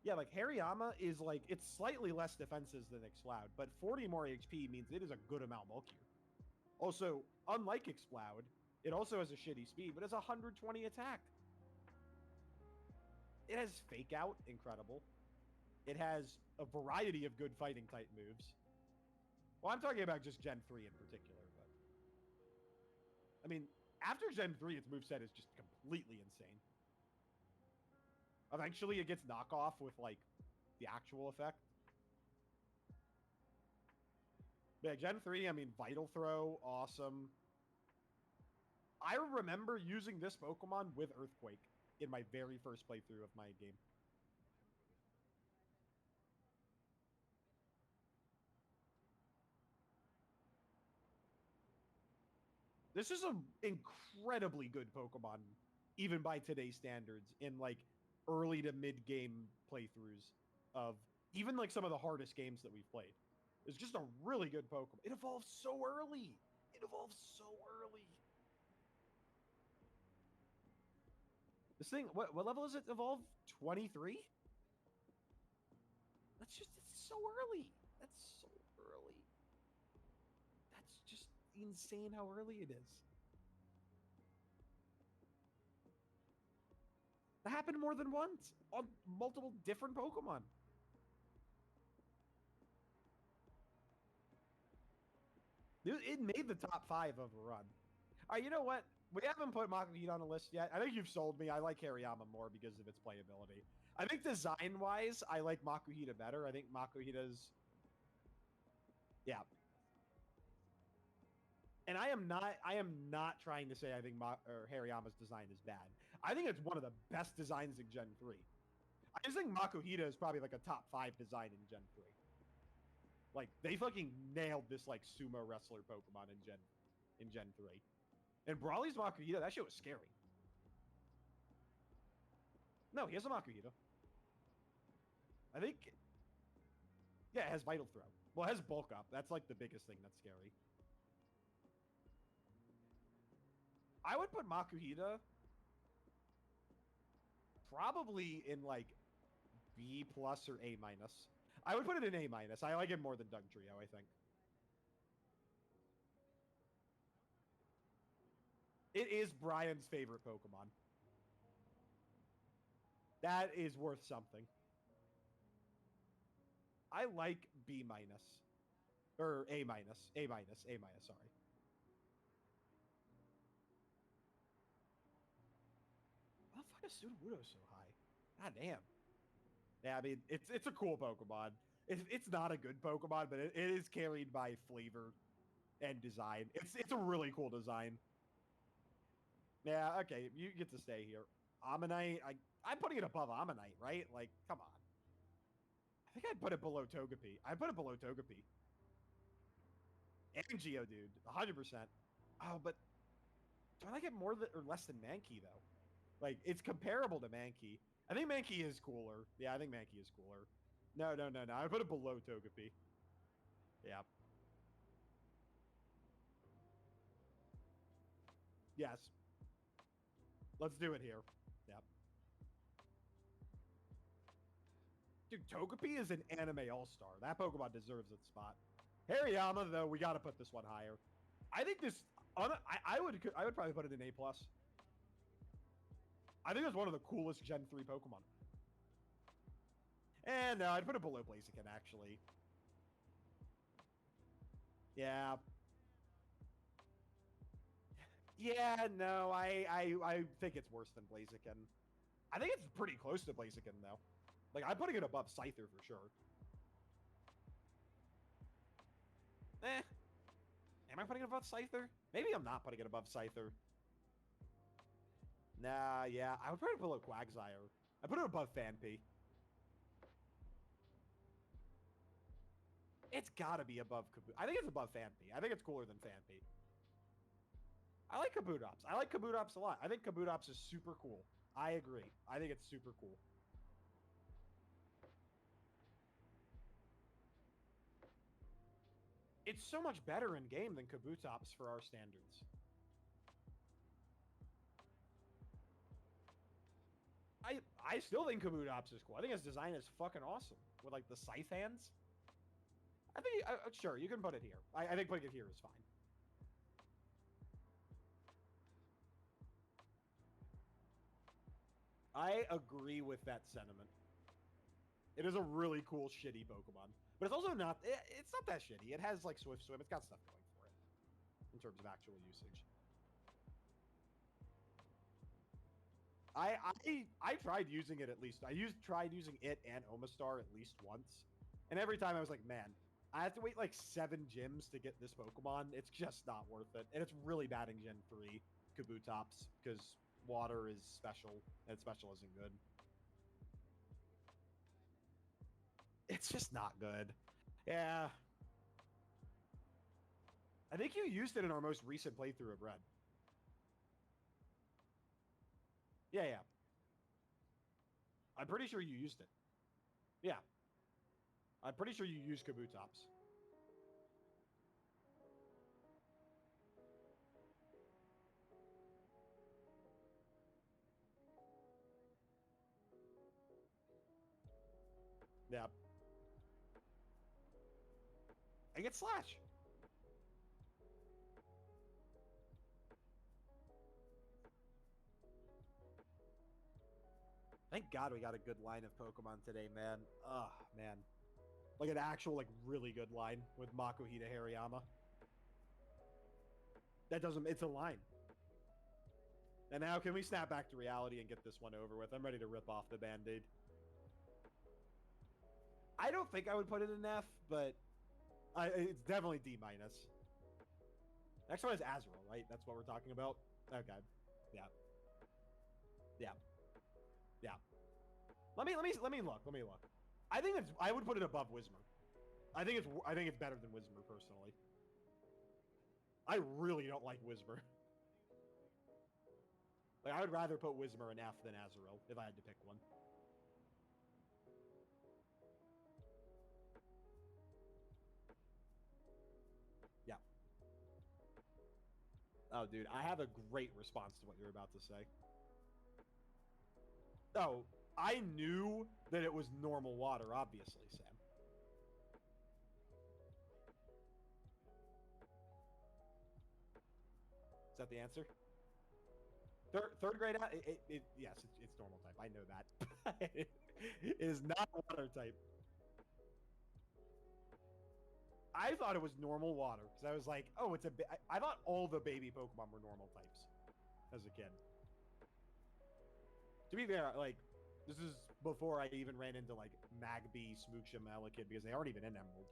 [SPEAKER 1] Yeah, like, Hariyama is, like, it's slightly less defenses than Exploud, but 40 more HP means it is a good amount bulkier. Also, unlike Exploud, it also has a shitty speed, but it's 120 attack. It has Fake Out, incredible. It has a variety of good fighting type moves. Well, I'm talking about just Gen 3 in particular, but... I mean, after Gen 3, its moveset is just completely insane. Eventually, it gets knockoff with, like, the actual effect. Yeah, Gen 3, I mean, Vital Throw, awesome. I remember using this Pokemon with Earthquake in my very first playthrough of my game. This is an incredibly good Pokemon, even by today's standards, in, like, early to mid-game playthroughs of even, like, some of the hardest games that we've played. It's just a really good Pokemon. It evolves so early. It evolves so early. This thing, what level is it evolved? 23? It's so early. That's so early. That's just insane how early it is. That happened more than once on multiple different Pokemon. It made the top 5 of a run. All right, you know what? We haven't put Makuhita on the list yet. I think you've sold me. I like Hariyama more because of its playability. I think design-wise, I like Makuhita better. I think Makuhita's... yeah. And I am not trying to say I think Hariyama's design is bad. I think it's one of the best designs in Gen 3. I just think Makuhita is probably like a top 5 design in Gen 3. Like, they fucking nailed this, like, sumo wrestler Pokemon in Gen 3. And Brawly's Makuhita, that shit was scary. No, he has a Makuhita. I think... yeah, it has Vital Throw. Well, it has Bulk Up. That's, like, the biggest thing that's scary. I would put Makuhita probably in, like, B+ or A-. I would put it in A-. I like it more than Dugtrio, I think. It is Brian's favorite Pokemon. That is worth something. I like B-. Or A-. A-, sorry. Why is Sudowoodo so high? God damn. Yeah, I mean, it's a cool Pokemon. It's not a good Pokemon, but it is carried by flavor and design. It's a really cool design. Yeah, okay, you get to stay here. Ammonite, I'm putting it above Ammonite, right? Like, come on. I think I'd put it below Togepi. I'd put it below Togepi. And Geodude, 100%. Oh, but do I like it more than, or less than Mankey, though? Like, it's comparable to Mankey. I think Mankey is cooler. Yeah, I think Mankey is cooler. No. I put it below Togepi. Yeah. Yes. Let's do it here. Yep. Dude, Togepi is an anime all-star. That Pokemon deserves its spot. Hariyama, though, we got to put this one higher. I think this... I would probably put it in A+. I think it's one of the coolest Gen 3 Pokemon. And no, I'd put it below Blaziken, actually. Yeah. Yeah, no, I think it's worse than Blaziken. I think it's pretty close to Blaziken, though. Like, I'm putting it above Scyther for sure. Am I putting it above Scyther? Maybe I'm not putting it above Scyther. Nah, yeah. I would put it below Quagsire. I put it above Phanpy. It's gotta be above Kabutops. I think it's above Phanpy. I think it's cooler than Phanpy. I like Kabutops. I like Kabutops a lot. I think Kabutops is super cool. I agree. I think it's super cool. It's so much better in game than Kabutops for our standards. I still think Kabutops is cool. I think his design is fucking awesome with like the scythe hands. I think sure you can put it here. I think putting it here is fine. I agree with that sentiment. It is a really cool, shitty Pokemon. But it's also not... It's not that shitty. It has, like, Swift Swim. It's got stuff going for it. In terms of actual usage. I tried using it at least. Tried using it and Omastar at least once. And every time I was like, man, I have to wait, like, 7 gyms to get this Pokemon. It's just not worth it. And it's really bad in Gen 3, Kabutops, because water is special, and special isn't good. It's just not good. Yeah. I think you used it in our most recent playthrough of Red. Yeah. I'm pretty sure you used it. Yeah. I'm pretty sure you used Kabutops. Yeah. I get Slash. Thank God we got a good line of Pokemon today, man. Oh, man. Like an actual, like, really good line with Makuhita Hariyama. That doesn't... It's a line. And now can we snap back to reality and get this one over with? I'm ready to rip off the Band-Aid. I don't think I would put it in F, but it's definitely D-. Next one is Azrael, right? That's what we're talking about? Okay. Yeah. Let me look. I think I would put it above Whismur. I think it's better than Whismur personally. I really don't like Whismur. Like, I would rather put Whismur in F than Azrael if I had to pick one. Yeah. Oh, dude, I have a great response to what you're about to say. Oh, I knew that it was normal water, obviously, Sam. Is that the answer? Third grade, yes, it's normal type. I know that. It is not water type. I thought it was normal water because I was like, oh, it's a. I thought all the baby Pokemon were normal types as a kid. To be fair, like, this is before I even ran into, like, Magby, Smoochum, Malekith, because they aren't even in Emerald.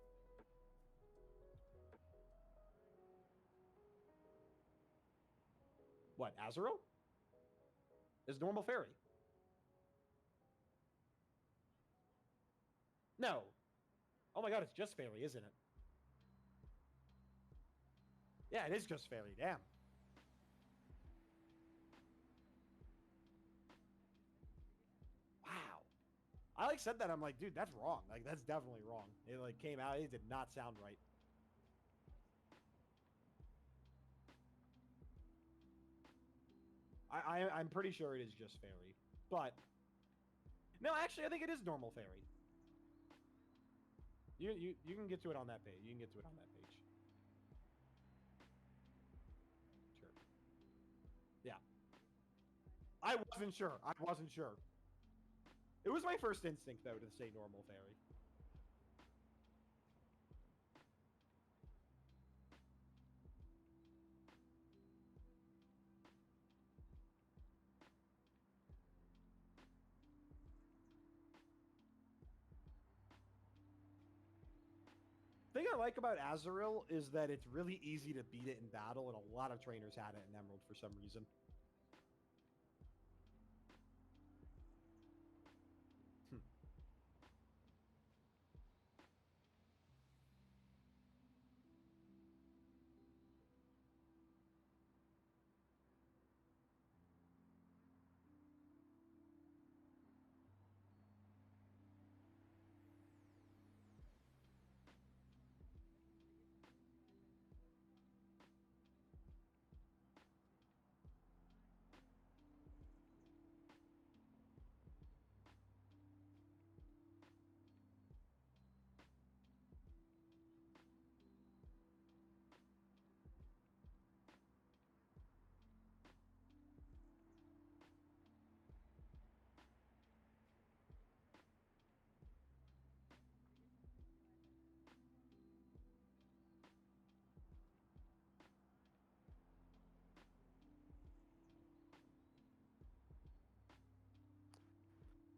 [SPEAKER 1] What, Azurill? Is normal fairy. No. Oh my god, it's just fairy, isn't it? Yeah, it is just fairy, damn. Wow. I like said that, I'm like, dude, that's wrong. Like, that's definitely wrong. It like came out, it did not sound right. I'm pretty sure it is just fairy. But no, actually I think it is normal fairy. You can get to it on that page. You can get to it on that page. Sure. Yeah. I wasn't sure. I wasn't sure. It was my first instinct though to say normal fairy. The thing I like about Azurill is that it's really easy to beat it in battle, and a lot of trainers had it in Emerald for some reason.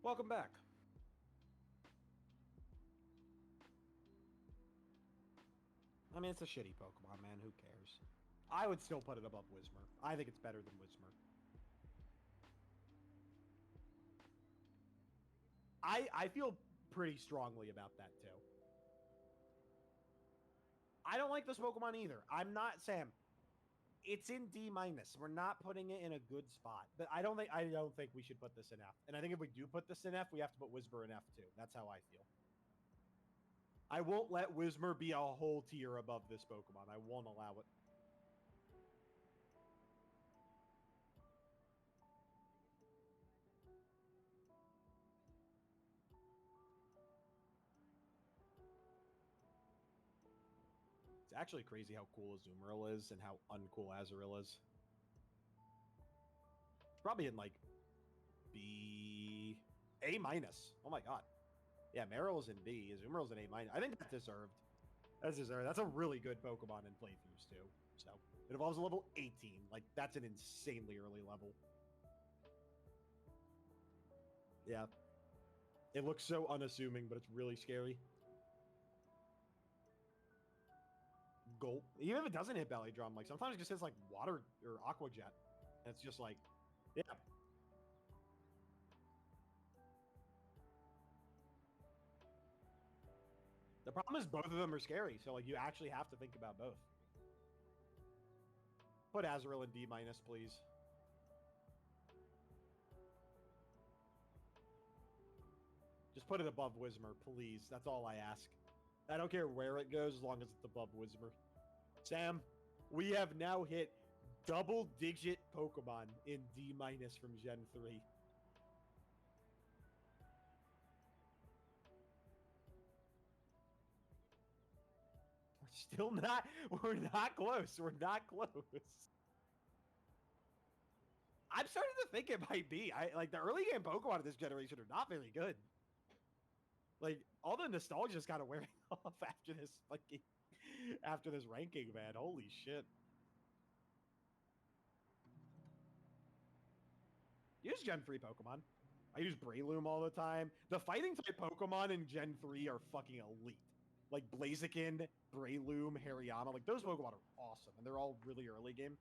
[SPEAKER 1] Welcome back. I mean, it's a shitty Pokemon, man. Who cares? I would still put it above Whismur. I think it's better than Whismur. I feel pretty strongly about that, too. I don't like this Pokemon either. I'm not, Sam. It's in D-. We're not putting it in a good spot. But I don't think we should put this in F. And I think if we do put this in F, we have to put Whisper in F too. That's how I feel. I won't let Whismer be a whole tier above this Pokemon. I won't allow it. It's actually crazy how cool Azumarill is and how uncool Azurill is. It's probably in like B... A-. Oh my god. Yeah, Meryl's in B. Azumarill's in A-. I think that's deserved. That's deserved. That's a really good Pokemon in playthroughs too. So it evolves to level 18. Like, that's an insanely early level. Yeah. It looks so unassuming, but it's really scary. Gulp. Even if it doesn't hit Belly Drum, like sometimes it just hits like Water or Aqua Jet. And it's just like, yeah. The problem is both of them are scary, so like you actually have to think about both. Put Azurill in D-, please. Just put it above Whismer, please. That's all I ask. I don't care where it goes as long as it's above Whismer. Sam, we have now hit double-digit Pokemon in D- from Gen 3. Still not. We're not close. We're not close. I'm starting to think it might be. Like the early game Pokemon of this generation are not very good. Like all the nostalgia is kind of wearing off after this ranking, man. Holy shit. Use use Gen 3 Pokemon. I use Breloom all the time. The fighting type Pokemon in Gen 3 are fucking elite. Like Blaziken, Breloom, Hariyama, like those Pokemon are awesome, and they're all really early game.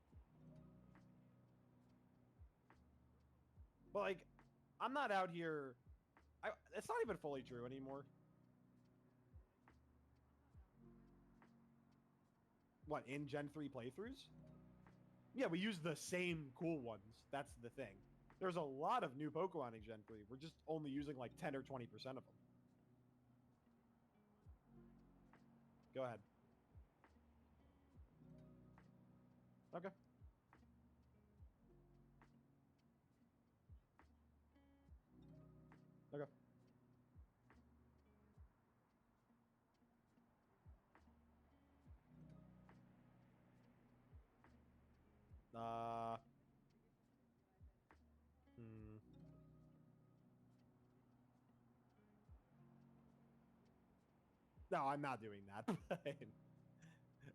[SPEAKER 1] But like, I'm not out here. It's not even fully true anymore. What, in Gen 3 playthroughs? Yeah, we use the same cool ones. That's the thing. There's a lot of new Pokemon in Gen 3. We're just only using like 10 or 20% of them. Go ahead. Okay. Okay. Hmm. No, I'm not doing that.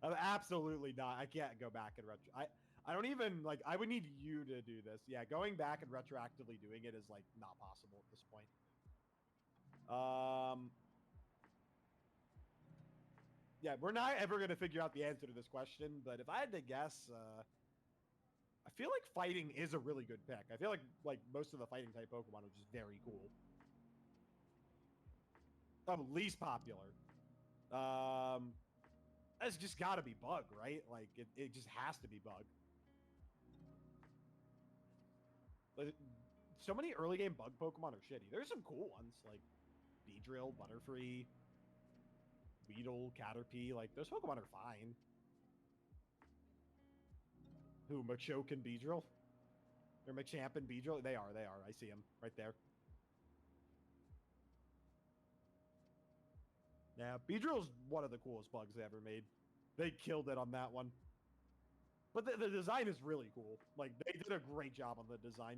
[SPEAKER 1] I'm absolutely not. I can't go back and retro. I don't even like. I would need you to do this. Yeah, going back and retroactively doing it is like not possible at this point. Yeah, we're not ever gonna figure out the answer to this question. But if I had to guess, I feel like fighting is a really good pick. I feel like most of the fighting type Pokemon are just very cool. Oh, least popular. That's just got to be Bug, right? Like it just has to be Bug. Like, so many early game Bug Pokemon are shitty. There's some cool ones like Beedrill, Butterfree, Weedle, Caterpie. Like those Pokemon are fine. Who, Machoke and Beedrill? Or Machamp and Beedrill? They are. I see them right there. Yeah, Beedrill's one of the coolest bugs they ever made. They killed it on that one. But the design is really cool. Like, they did a great job on the design.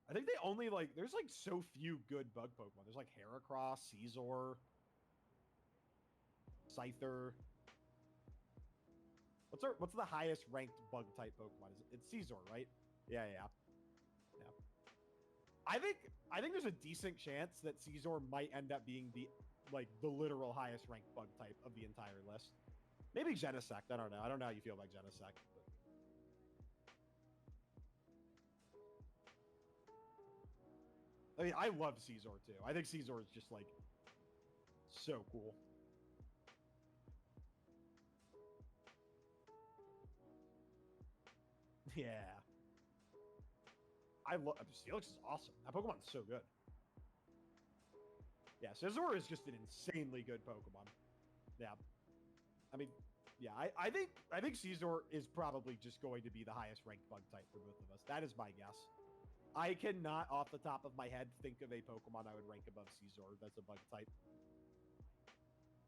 [SPEAKER 1] I think they only, like, there's, like, so few good bug Pokemon. There's, like, Heracross, Caesar, Scyther. What's the highest ranked bug type Pokemon? It's Caesar, right? Yeah. I think there's a decent chance that Caesar might end up being the literal highest ranked bug type of the entire list. Maybe Genesect. I don't know. I don't know how you feel about Genesect. But... I mean, I love Caesar too. I think Caesar is just like so cool. Yeah. I love Steelix is awesome. That Pokemon's so good. Yeah, Scizor is just an insanely good Pokemon. Yeah. I mean, yeah, I think Caesar is probably just going to be the highest ranked bug type for both of us. That is my guess. I cannot, off the top of my head, think of a Pokemon I would rank above Caesar that's a bug type.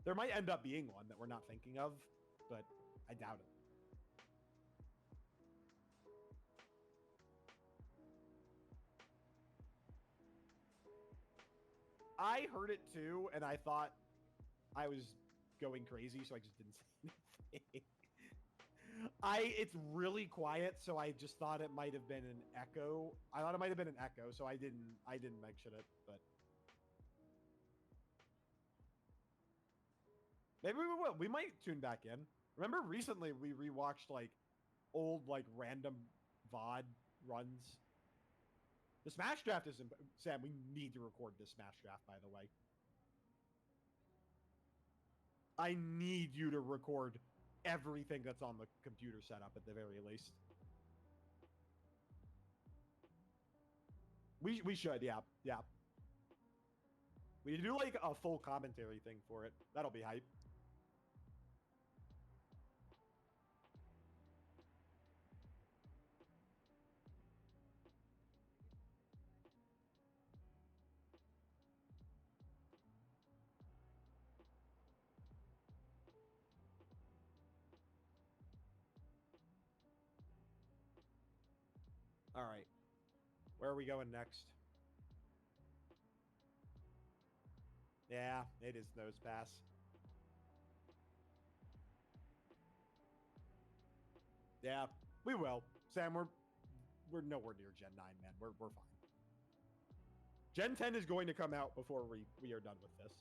[SPEAKER 1] There might end up being one that we're not thinking of, but I doubt it. I heard it too, and I thought I was going crazy, so I just didn't say anything. It's really quiet, so I just thought it might have been an echo. I thought it might have been an echo, so I didn't mention it, but maybe we will. We might tune back in. Remember recently we rewatched like old like random VOD runs. The Smash Draft is Sam, we need to record this Smash Draft, by the way. I need you to record everything that's on the computer setup at the very least. We should, yeah. We do like a full commentary thing for it. That'll be hype. All right. Where are we going next? Yeah, it is Nose Pass. Yeah, we will. Sam, we're nowhere near Gen 9, man. We're fine. Gen 10 is going to come out before we are done with this.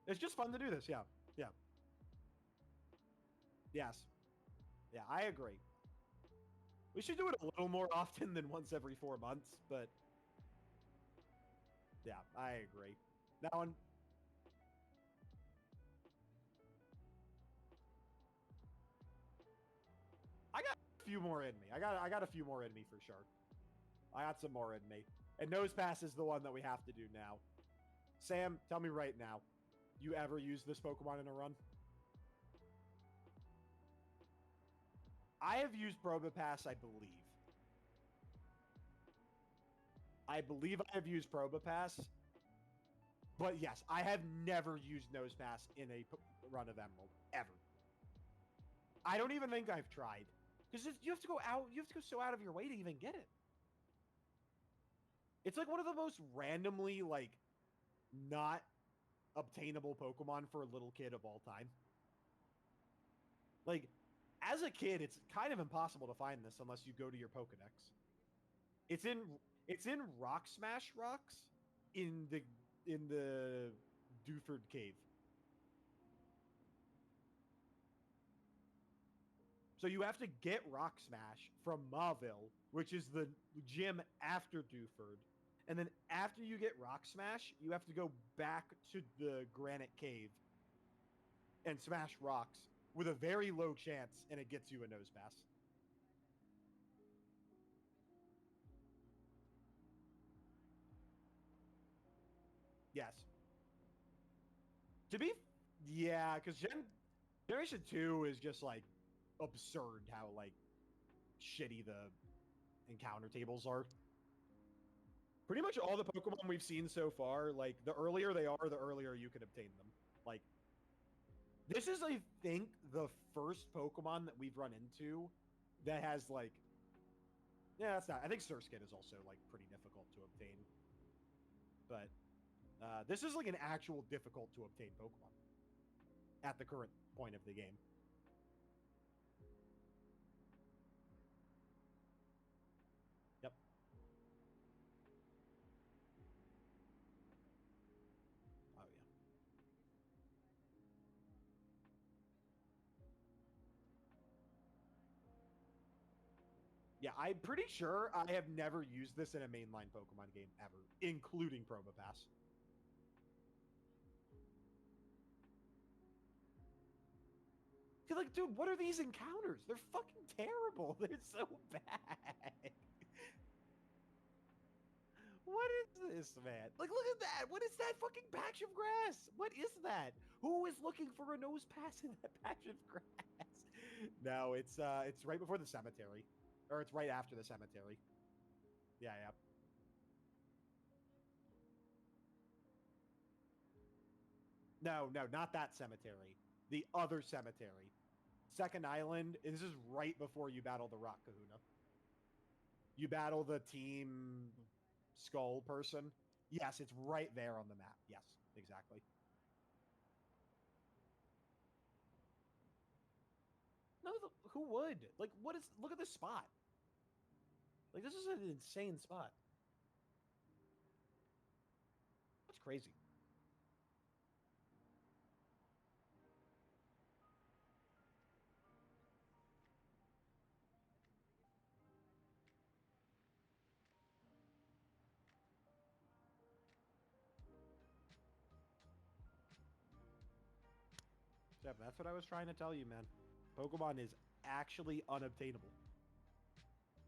[SPEAKER 1] It's just fun to do this, yeah. Yeah. Yes. Yeah, I agree. We should do it a little more often than once every 4 months, but yeah, I agree. Now, I got a few more in me. I got a few more in me for sure. I got some more in me. And Nose Pass is the one that we have to do now. Sam, tell me right now, you ever use this Pokemon in a run? I have used Probopass, I believe. I have used Probopass. But yes, I have never used Nose Pass in a run of Emerald, ever. I don't even think I've tried. Because you have to go out, you have to go so out of your way to even get it. It's like one of the most randomly, like, not obtainable Pokemon for a little kid of all time. Like, as a kid, it's kind of impossible to find this unless you go to your Pokedex. It's in Rock Smash Rocks in the Dewford Cave. So you have to get Rock Smash from Mauville, which is the gym after Dewford. And then after you get Rock Smash, you have to go back to the Granite Cave and smash rocks with a very low chance, and it gets you a Nose Pass. Yes. To be, yeah, because Generation 2 is just like absurd how like shitty the encounter tables are. Pretty much all the Pokemon we've seen so far, like the earlier they are, the earlier you can obtain them. Like this is, I think, the first Pokemon that we've run into that has like, yeah, that's not. I think Surskit is also like pretty difficult to obtain, but this is like an actual difficult to obtain Pokemon at the current point of the game. Yep. Oh yeah. Yeah, I'm pretty sure I have never used this in a mainline Pokemon game ever, including Probopass. You're like, dude, what are these encounters? They're fucking terrible. They're so bad. What is this, man? Like, look at that. What is that fucking patch of grass? What is that? Who is looking for a Nose Pass in that patch of grass? No, it's right before the cemetery, or it's right after the cemetery. Yeah, yeah. No, no, not that cemetery. The other cemetery. Second Island. This is right before you battle the Rock Kahuna. You battle the Team Skull person. Yes, it's right there on the map. Yes, exactly. No, who would? Like, what is? Look at this spot. Like, this is an insane spot. That's crazy. Yeah, that's what I was trying to tell you, man. Pokemon is actually unobtainable.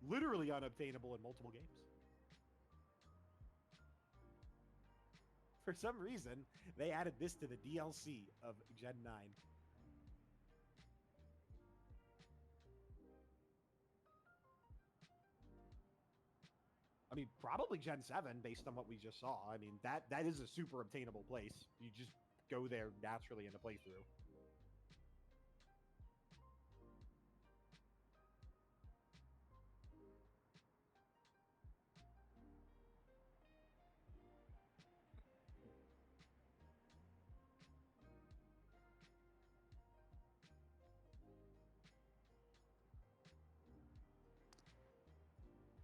[SPEAKER 1] Literally unobtainable in multiple games. For some reason, they added this to the DLC of Gen 9. I mean, probably Gen 7, based on what we just saw. I mean, that is a super obtainable place. You just go there naturally in a playthrough.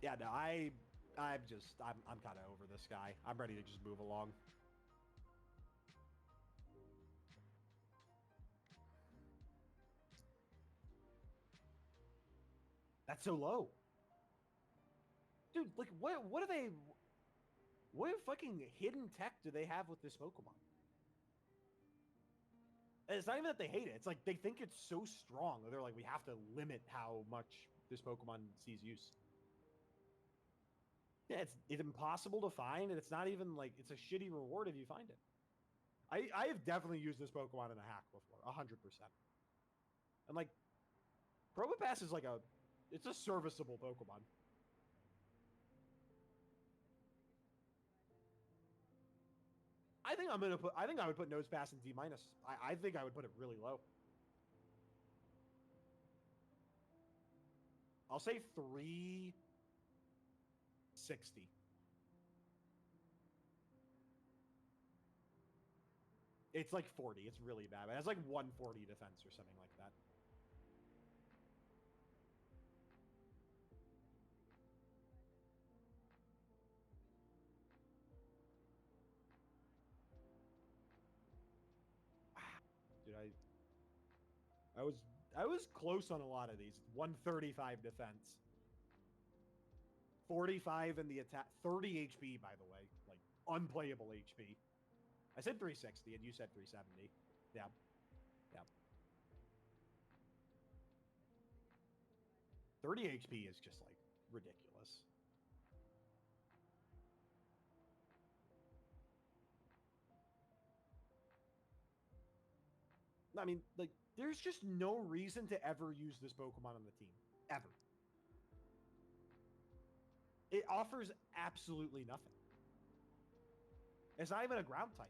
[SPEAKER 1] Yeah, no, I'm kind of over this guy. I'm ready to just move along. That's so low. Dude, like, what are they... What fucking hidden tech do they have with this Pokemon? And it's not even that they hate it. It's like they think it's so strong. They're like, we have to limit how much this Pokemon sees use. Yeah, it's impossible to find, and it's not even like it's a shitty reward if you find it. I have definitely used this Pokemon in a hack before, 100%. And like, Probopass is like it's a serviceable Pokemon. I think I would put Nosepass in D-. I think I would put it really low. I'll say 360. It's like 40. It's really bad. It has like 140 defense or something like that. Dude, I was close on a lot of these. 135 defense. 45 in the attack. 30 HP, by the way. Like, unplayable HP. I said 360, and you said 370. Yeah. Yeah. 30 HP is just, like, ridiculous. I mean, like, there's just no reason to ever use this Pokemon on the team. Ever. It offers absolutely nothing. It's not even a ground type.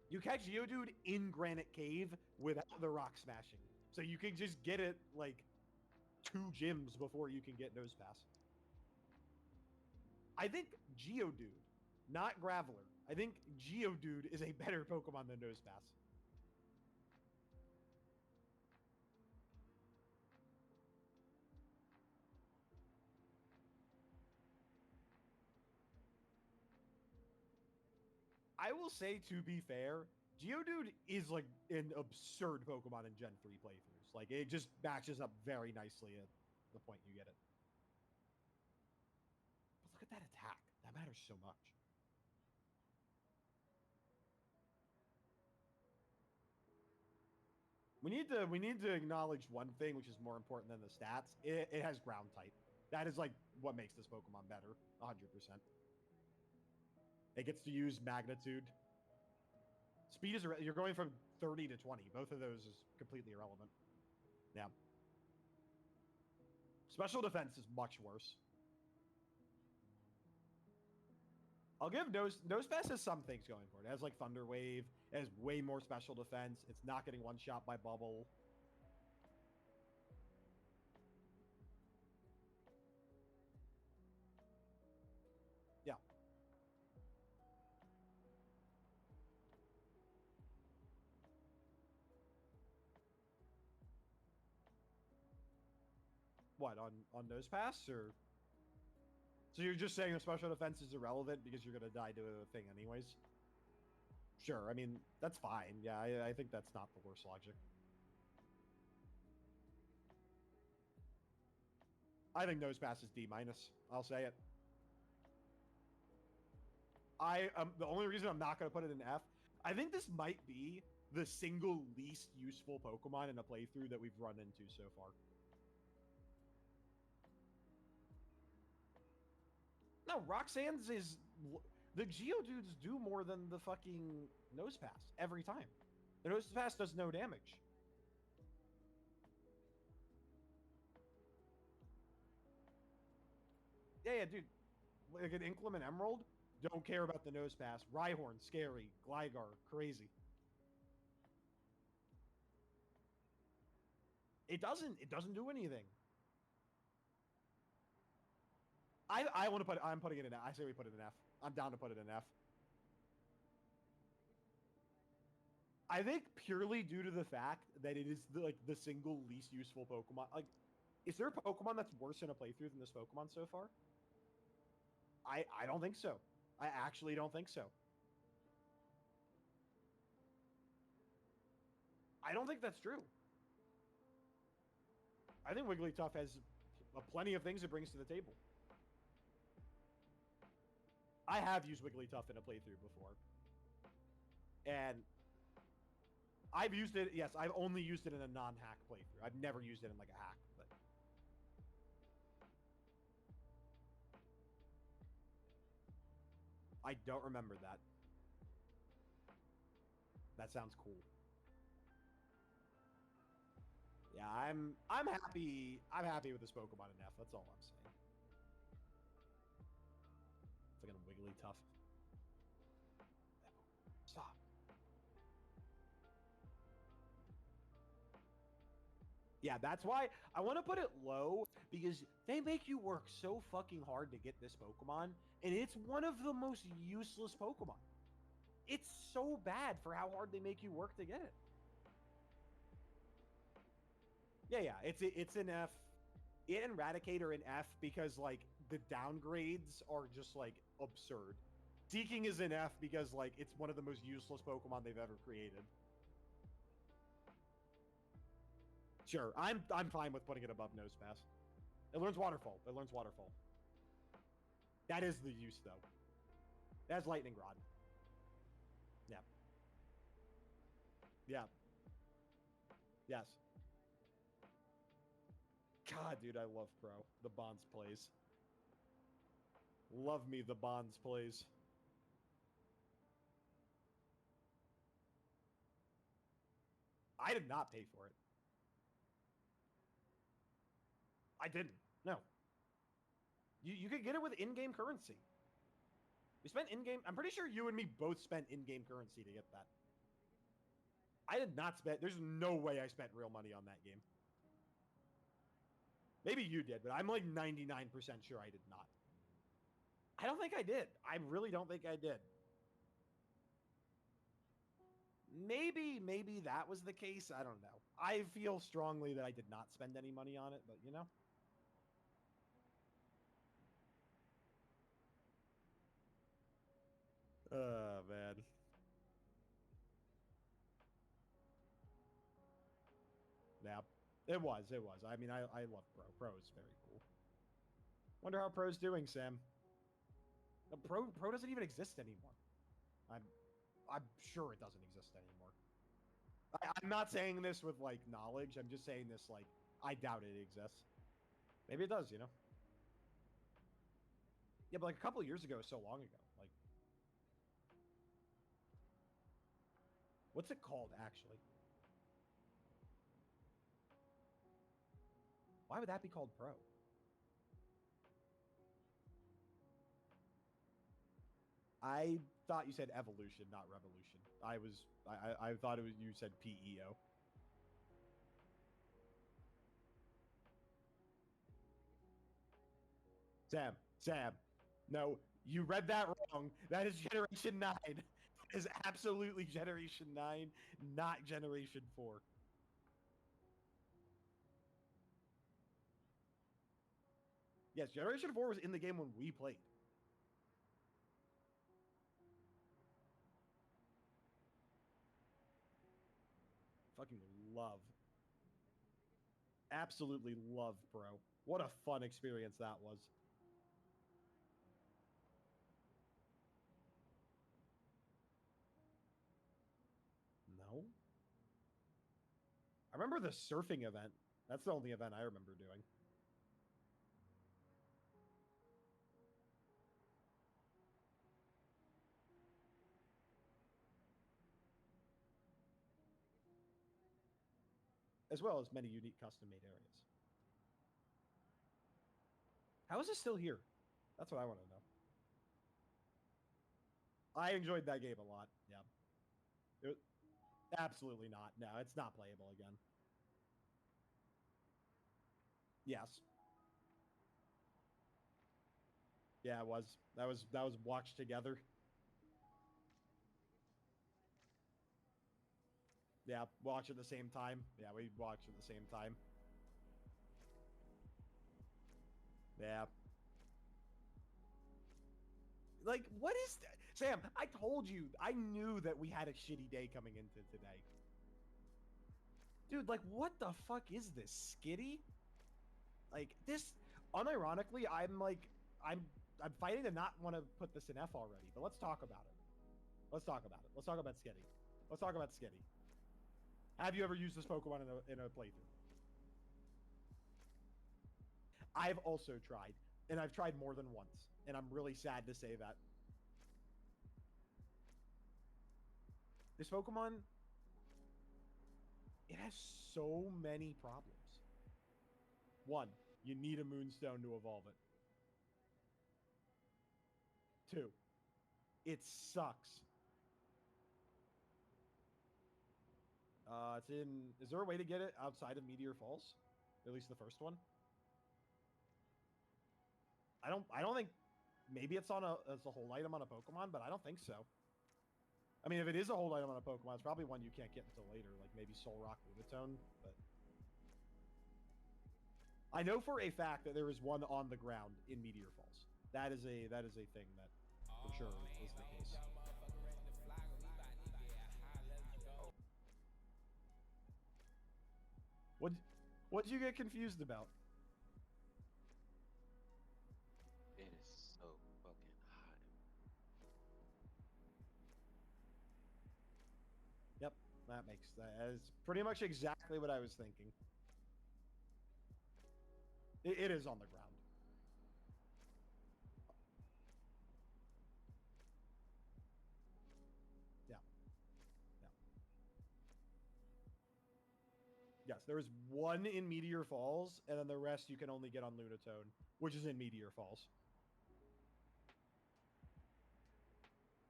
[SPEAKER 1] You catch Geodude in Granite Cave without the rock smashing. So you can just get it, like, 2 gyms before you can get Nosepass. I think Geodude, not Graveler, I think Geodude is a better Pokemon than Nosepass. I will say, to be fair, Geodude is like an absurd Pokemon in Gen 3 playthroughs. Like, it just matches up very nicely at the point you get it. But look at that attack. That matters so much. We need to acknowledge one thing, which is more important than the stats. It has ground type. That is like what makes this Pokemon better, 100%. It gets to use magnitude. Speed is you're going from 30 to 20. Both of those is completely irrelevant. Yeah. Special defense is much worse. I'll give Nosepass has some things going for it. It has like Thunder Wave. It has way more special defense. It's not getting one shot by Bubble. Yeah. What, on Nosepass, or? So you're just saying the special defense is irrelevant because you're gonna die to a thing anyways? Sure, I mean, that's fine. Yeah, I think that's not the worst logic. I think Nosepass is D-. I'll say it. The only reason I'm not going to put it in F, I think this might be the single least useful Pokemon in a playthrough that we've run into so far. No, Roxanne's is... The Geodudes do more than the fucking Nosepass every time. The Nosepass does no damage. Yeah, dude. Like an Inclement Emerald, don't care about the Nosepass. Rhyhorn, scary. Gligar, crazy. It doesn't do anything. I'm putting it in F. I say we put it in F. I'm down to put it in F. I think purely due to the fact that it is the single least useful Pokemon. Like, Is there a Pokemon that's worse in a playthrough than this Pokemon so far? I don't think so. I actually don't think so. I don't think that's true. I think Wigglytuff has plenty of things it brings to the table. I have used Wigglytuff in a playthrough before. And I've used it, yes, I've only used it in a non-hack playthrough. I've never used it in like a hack, but I don't remember that. That sounds cool. Yeah, I'm happy. I'm happy with this Pokemon in F. That's all I'm saying. Fucking Wigglytuff. Stop. Yeah, that's why I want to put it low, because they make you work so fucking hard to get this Pokemon, and it's one of the most useless Pokemon. It's so bad for how hard they make you work to get it. Yeah, it's an F. It and Raticate are an F because like the downgrades are just like absurd. Seeking is an F because like it's one of the most useless Pokemon they've ever created. Sure, I'm fine with putting it above Nosepass. It learns Waterfall. It learns Waterfall. That is the use though. That's Lightning Rod. Yeah. Yeah. Yes. God, dude, I love Pro. The Bonds plays. Love me the Bonds plays. I did not pay for it. I didn't. No. You could get it with in-game currency. We spent in-game... I'm pretty sure you and me both spent in-game currency to get that. I did not spend... There's no way I spent real money on that game. Maybe you did, but I'm like 99% sure I did not. I don't think I did. I really don't think I did. Maybe that was the case. I don't know. I feel strongly that I did not spend any money on it, but you know. Oh, man. Yeah, it was. I mean, I love Pro. Pro is very cool. Wonder how Pro's doing, Sam. Pro doesn't even exist anymore. I'm sure it doesn't exist anymore. I'm not saying this with like knowledge. I'm just saying this like I doubt it exists. Maybe it does, you know. Yeah, but like a couple years ago, so long ago. Like, what's it called actually? Why would that be called Pro? I thought you said evolution, not revolution. I thought it was you said PEO. Sam, no, you read that wrong. That is Generation 9. That is absolutely Generation 9, not Generation 4. Yes, Generation 4 was in the game when we played. Fucking love. Absolutely love, bro. What a fun experience that was. No? I remember the surfing event. That's the only event I remember doing. As well as many unique custom-made areas. How is it still here? That's what I want to know. I enjoyed that game a lot. Yeah. Absolutely not. No, it's not playable again. Yes. Yeah, it was. That was watched together. Yeah, watch at the same time. Yeah, we watched at the same time. Yeah. Like, what is that? Sam, I told you, I knew that we had a shitty day coming into today. Dude, like, what the fuck is this? Skitty? Like, this, unironically, I'm I'm fighting to not want to put this in F already, but let's talk about it. Let's talk about it. Let's talk about Skitty. Let's talk about Skitty. Have you ever used this Pokemon in a playthrough? I've also tried, and I've tried more than once, and I'm really sad to say that. This Pokemon, it has so many problems. One, you need a Moonstone to evolve it. Two, it sucks. It's in. Is there a way to get it outside of Meteor Falls? At least the first one. I don't think. Maybe it's on as a whole item on a Pokemon, but I don't think so. I mean, if it is a whole item on a Pokemon, it's probably one you can't get until later, like maybe Soul Rock Lunatone. But I know for a fact that there is one on the ground in Meteor Falls. That is a thing that for sure is the case. What'd you get confused about?
[SPEAKER 3] It is so fucking hot.
[SPEAKER 1] Yep, that is pretty much exactly what I was thinking. It is on the ground. Yeah. Yeah. Yes, there is one in Meteor Falls, and then the rest you can only get on Lunatone, which is in Meteor Falls.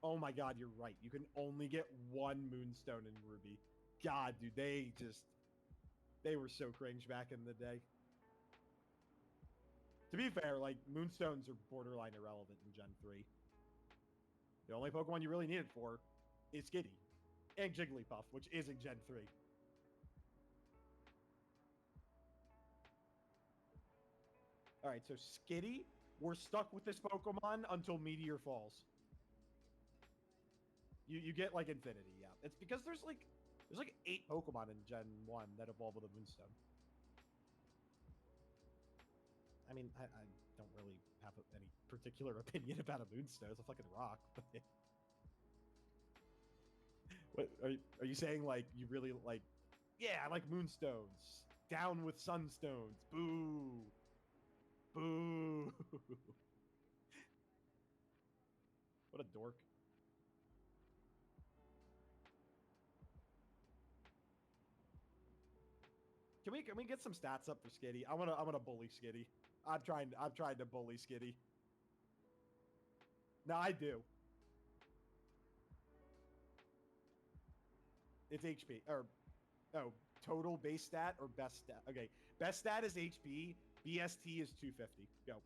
[SPEAKER 1] Oh my god, you're right. You can only get one Moonstone in Ruby. God, dude, they were so cringe back in the day. To be fair, like, Moonstones are borderline irrelevant in Gen 3. The only Pokemon you really need it for is Skitty. And Jigglypuff, which is in Gen 3. Alright, so Skitty, we're stuck with this Pokemon until Meteor Falls. You get, like, Infinity, yeah. It's because there's like 8 Pokemon in Gen 1 that evolve with a Moonstone. I mean, I don't really have any particular opinion about a Moonstone. It's a fucking rock. What are you saying? Like, you really like? Yeah, I like Moonstones. Down with Sunstones. Boo. Boo. What a dork. Can we get some stats up for Skitty? I'm gonna bully Skitty. I'm trying to bully Skitty. No, I do. It's HP or no, total base stat or best stat. Okay, best stat is HP. BST is 250. Go.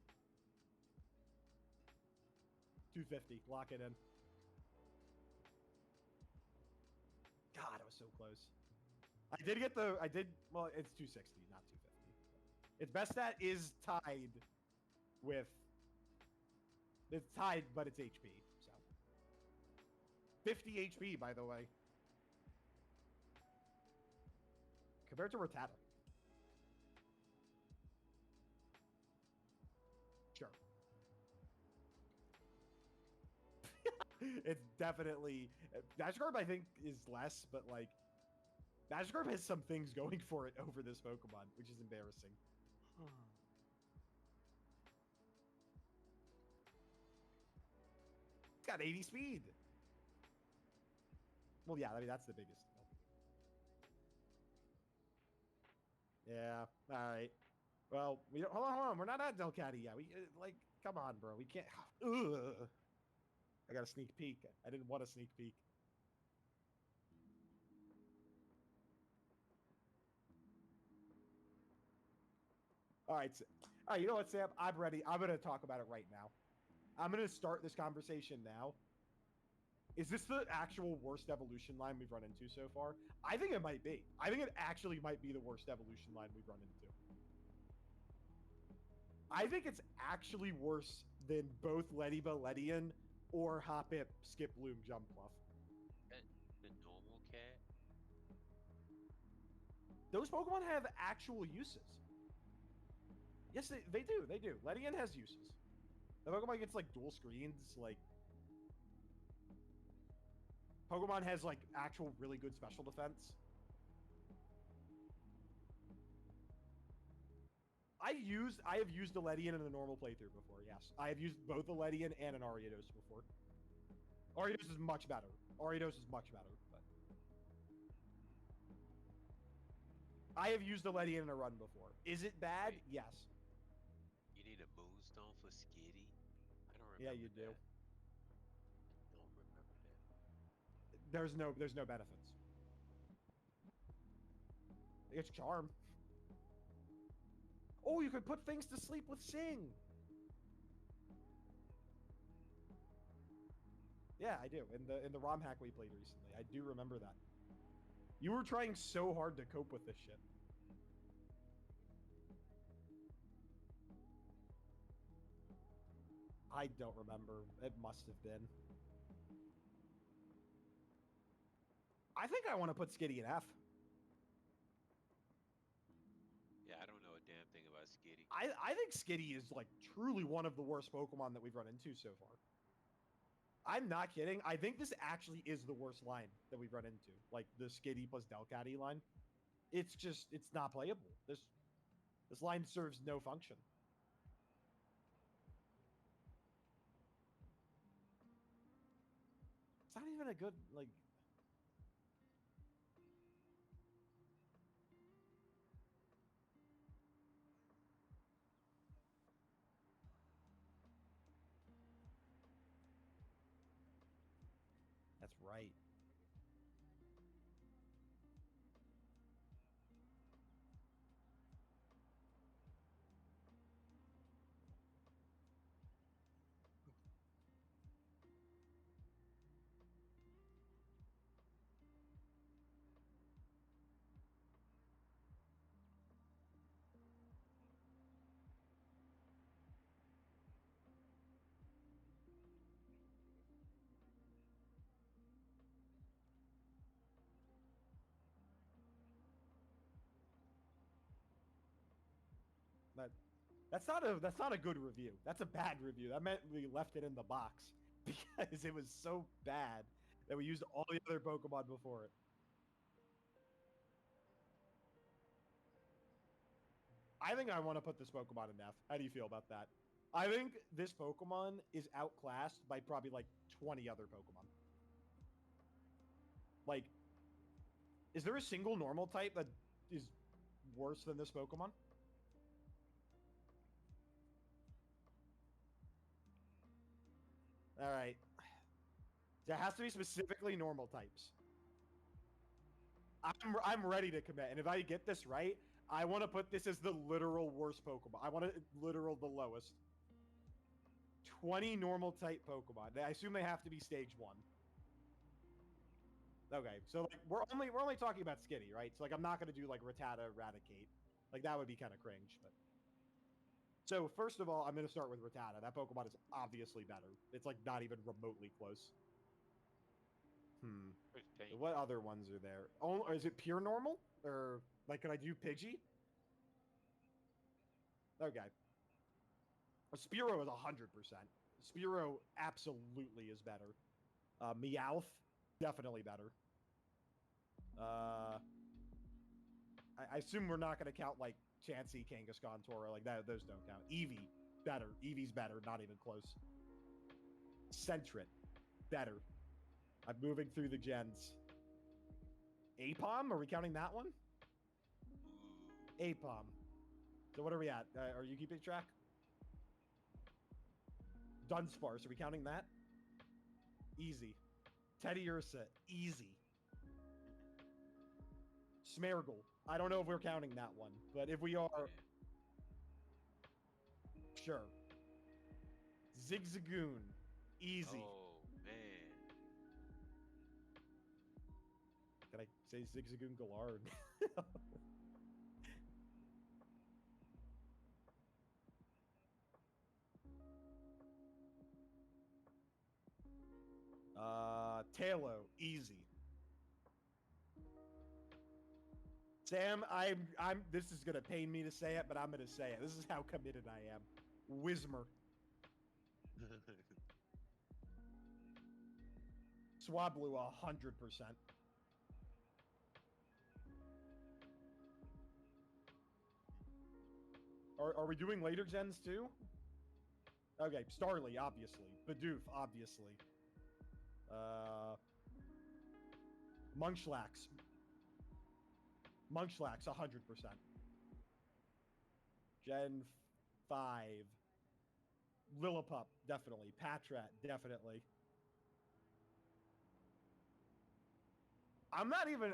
[SPEAKER 1] 250. Lock it in. God, I was so close. Well, it's 260, not 250. Its best stat is tied with, it's tied, but it's HP, so. 50 HP, by the way. Compared to Rattata. Sure. It's definitely, Magikarp I think is less, but like, Magikarp has some things going for it over this Pokemon, which is embarrassing. It's got 80 speed. Well, yeah, I mean, that's the biggest. Yeah, alright. Well, we don't, hold on, we're not at Delcatty yet. We, like, come on, bro, we can't, ugh. I got a sneak peek. I didn't want a sneak peek. All right, you know what, Sam? I'm ready. I'm going to talk about it right now. I'm going to start this conversation now. Is this the actual worst evolution line we've run into so far? I think it might be. I think it actually might be the worst evolution line we've run into. I think it's actually worse than both Lediba Ledian or Hoppip Skiploom Jumpluff.
[SPEAKER 3] The normal cat?
[SPEAKER 1] Those Pokemon have actual uses. Yes, they do. They do. Ledian has uses. The Pokemon gets like dual screens. Like Pokemon has like actual really good special defense. I have used a Ledian in a normal playthrough before. Yes, I have used both a Ledian and an Ariados before. Ariados is much better. Ariados is much better. But I have used a Ledian in a run before. Is it bad?
[SPEAKER 3] Wait.
[SPEAKER 1] Yes.
[SPEAKER 3] You need a Moonstone for Skitty? I don't remember.
[SPEAKER 1] Yeah, you do.
[SPEAKER 3] that. I don't remember that.
[SPEAKER 1] There's no benefits. It's charm. Oh, you could put things to sleep with Sing. Yeah, I do. In the ROM hack we played recently, I do remember that. You were trying so hard to cope with this shit. I don't remember. It must have been. I think I want to put Skitty in F.
[SPEAKER 3] Yeah, I don't know a damn thing about Skitty.
[SPEAKER 1] I think Skitty is like truly one of the worst Pokemon that we've run into so far. I'm not kidding. I think this actually is the worst line that we've run into. Like the Skitty plus Delcatty line. It's not playable. This line serves no function. It's not even a good like. That's right. That's not a good review. That's a bad review. That meant we left it in the box because it was so bad that we used all the other Pokemon before it. I think I want to put this Pokemon in F. How do you feel about that? I think this Pokemon is outclassed by probably like 20 other Pokemon. Like, is there a single normal type that is worse than this Pokemon? All right. There has to be specifically normal types. I'm ready to commit, and if I get this right, I want to put this as the literal worst Pokemon. I want it literal the lowest. 20 normal type Pokemon. I assume they have to be stage 1. Okay, so like we're only talking about Skitty, right? So like I'm not gonna do like Rattata, Raticate. Like that would be kind of cringe, but. So first of all, I'm gonna start with Rattata. That Pokemon is obviously better. It's like not even remotely close. What other ones are there? Oh, is it pure normal? Or like can I do Pidgey? Okay. Spearow is 100%. Spearow absolutely is better. Meowth, definitely better. I assume we're not going to count like Chansey, Kangaskhan, Tauros, like that. Those don't count. Eevee, better. Eevee's better, not even close. Sentret, better. I'm moving through the gens. Apom, are we counting that one? Apom. So what are we at? Are you keeping track? Dunsparce, are we counting that? Easy. Teddy Ursa, easy. Smeargle, I don't know if we're counting that one, but if we are, sure. Zigzagoon, easy.
[SPEAKER 3] Oh, man.
[SPEAKER 1] Can I say Zigzagoon Galard? Tailo, easy. Sam, I'm. This is gonna pain me to say it, but I'm gonna say it. This is how committed I am. Whismer. Swablu, 100%. Are we doing later gens too? Okay, Starly, obviously. Bidoof, obviously. Munchlax. Munchlax, 100%. Gen 5. Lillipup, definitely. Patrat, definitely. I'm not even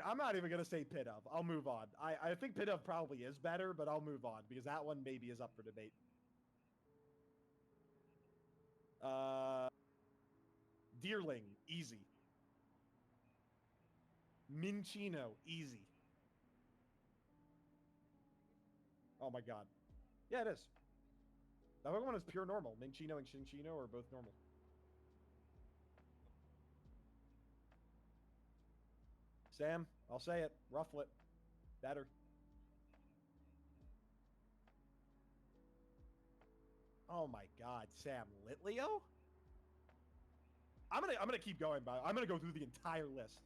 [SPEAKER 1] gonna say Pidove. I'll move on. I think Pidove probably is better, but I'll move on because that one maybe is up for debate. Deerling, easy. Minchino, easy. Oh my god. Yeah, it is. That Pokemon is pure normal. Minchino and Shinchino are both normal. Sam, I'll say it. Rufflet. Better. Oh my god, Sam. Litleo? I'm gonna keep going, but I'm gonna go through the entire list.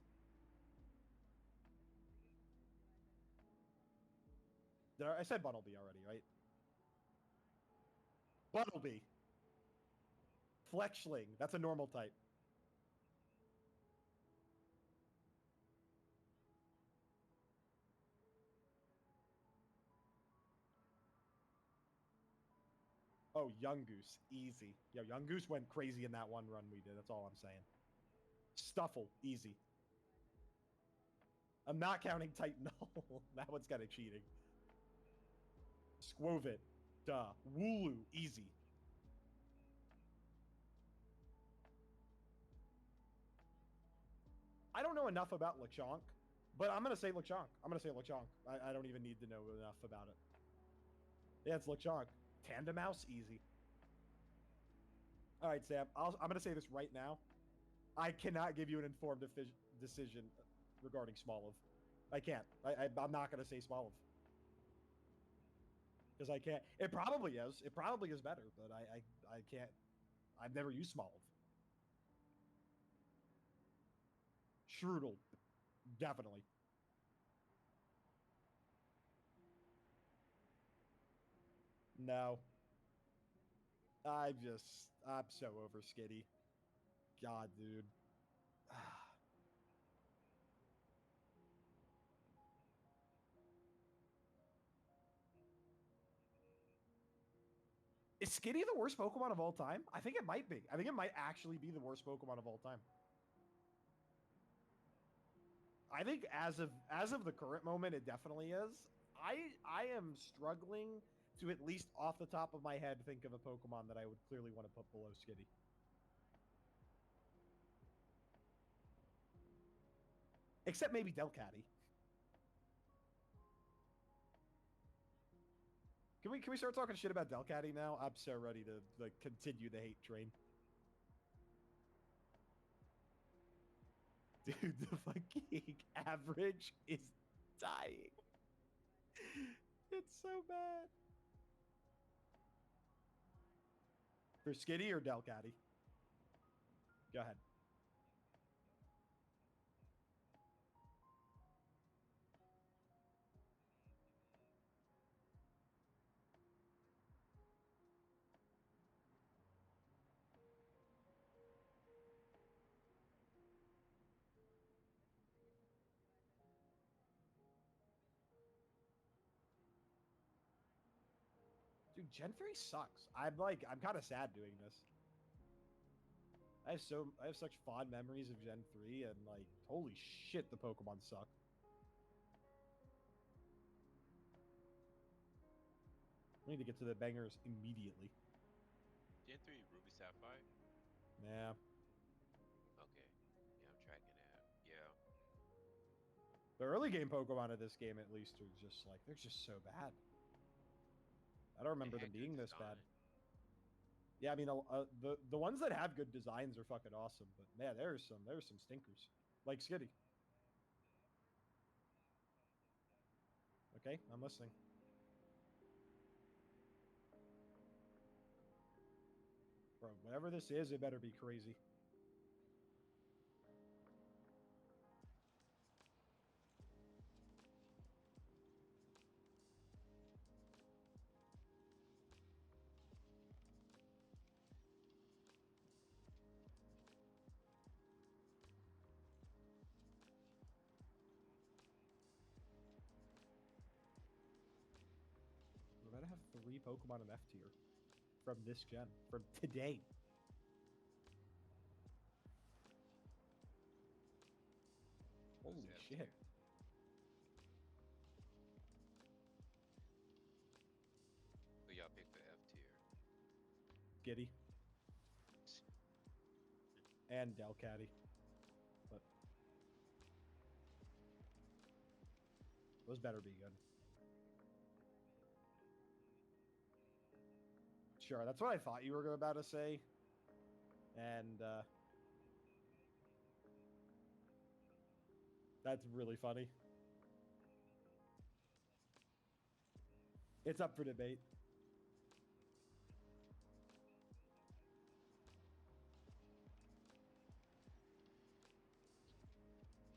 [SPEAKER 1] I said Bunnelby already, right? Bunnelby. Fletchling. That's a normal type. Oh, Yungoos. Easy. Yo, Yungoos went crazy in that one run we did. That's all I'm saying. Stuffle. Easy. I'm not counting Titanol. That one's kind of cheating. Squovit. Duh. Wooloo. Easy. I don't know enough about Lechonk, but I'm going to say Lechonk. I'm going to say Lechonk. I don't even need to know enough about it. Yeah, it's Lechonk. Tandemouse, easy. All right, Sam. I'm going to say this right now. I cannot give you an informed decision regarding Smoliv. I can't. I'm not going to say Smoliv. Because I can't. It probably is. It probably is better, but I can't. I've never used Smoliv. Strudel. Definitely. No. I'm so over Skitty. God, dude. Is Skitty the worst Pokemon of all time? I think it might be. I think it might actually be the worst Pokemon of all time. I think as of the current moment, it definitely is. I am struggling to at least off the top of my head think of a Pokemon that I would clearly want to put below Skitty. Except maybe Delcatty. Can we start talking shit about Delcatty now? I'm so ready to like continue the hate train. Dude, the fucking average is dying. It's so bad. For Skitty or Delcatty? Go ahead. Dude, Gen 3 sucks. I'm kind of sad doing this. I have such fond memories of Gen 3 and like holy shit the Pokemon suck. We need to get to the bangers immediately.
[SPEAKER 3] Gen 3 Ruby Sapphire?
[SPEAKER 1] Yeah.
[SPEAKER 3] Okay. Yeah, I'm tracking that. Yeah.
[SPEAKER 1] The early game Pokemon of this game at least are just like they're just so bad. I don't remember them
[SPEAKER 3] had good
[SPEAKER 1] being this bad.
[SPEAKER 3] design.
[SPEAKER 1] Yeah, I mean, the ones that have good designs are fucking awesome, but man, there's some stinkers, like Skitty. Okay, I'm listening. Bro, whatever this is, it better be crazy. We're about to have 3 Pokemon in F tier from this gen, from today. Holy
[SPEAKER 3] F
[SPEAKER 1] shit.
[SPEAKER 3] tier? Who y'all pick for F tier?
[SPEAKER 1] Giddy and Delcatty. But those better be good. Sure, that's what I thought you were about to say. And that's really funny. It's up for debate.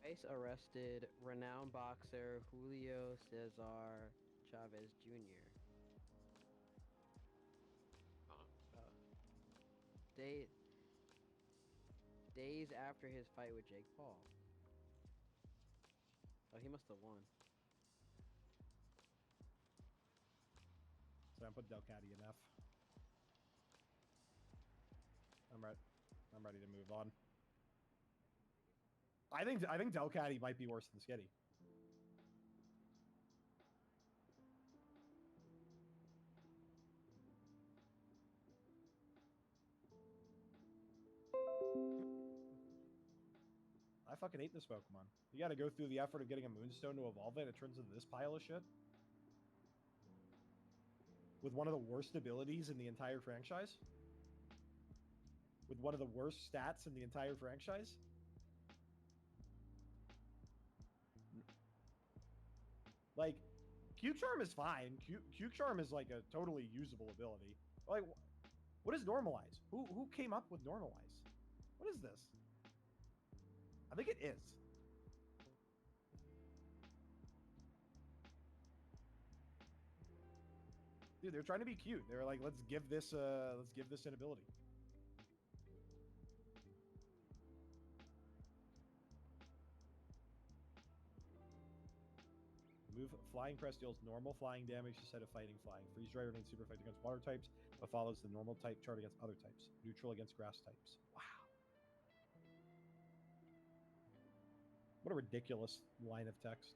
[SPEAKER 4] ICE arrested renowned boxer Julio Cesar Chavez Jr.
[SPEAKER 3] Huh?
[SPEAKER 4] Day, days after his fight with Jake Paul. Oh, he must have won.
[SPEAKER 1] So I put Delcatty in F. I'm ready to move on. I think Delcatty might be worse than Skitty. I fucking hate this Pokemon. You gotta go through the effort of getting a Moonstone to evolve it. It turns into this pile of shit. With one of the worst abilities in the entire franchise. With one of the worst stats in the entire franchise. Like, Q-Charm is fine. Q-Charm is like a totally usable ability. Like, what is Normalize? Who came up with Normalize? What is this? I think it is. Dude, they're trying to be cute. They're like, let's give this an ability. Move Flying Press deals normal flying damage instead of fighting flying. Freeze Dry remains super effective against water types, but follows the normal type chart against other types. Neutral against grass types. Wow. What a ridiculous line of text.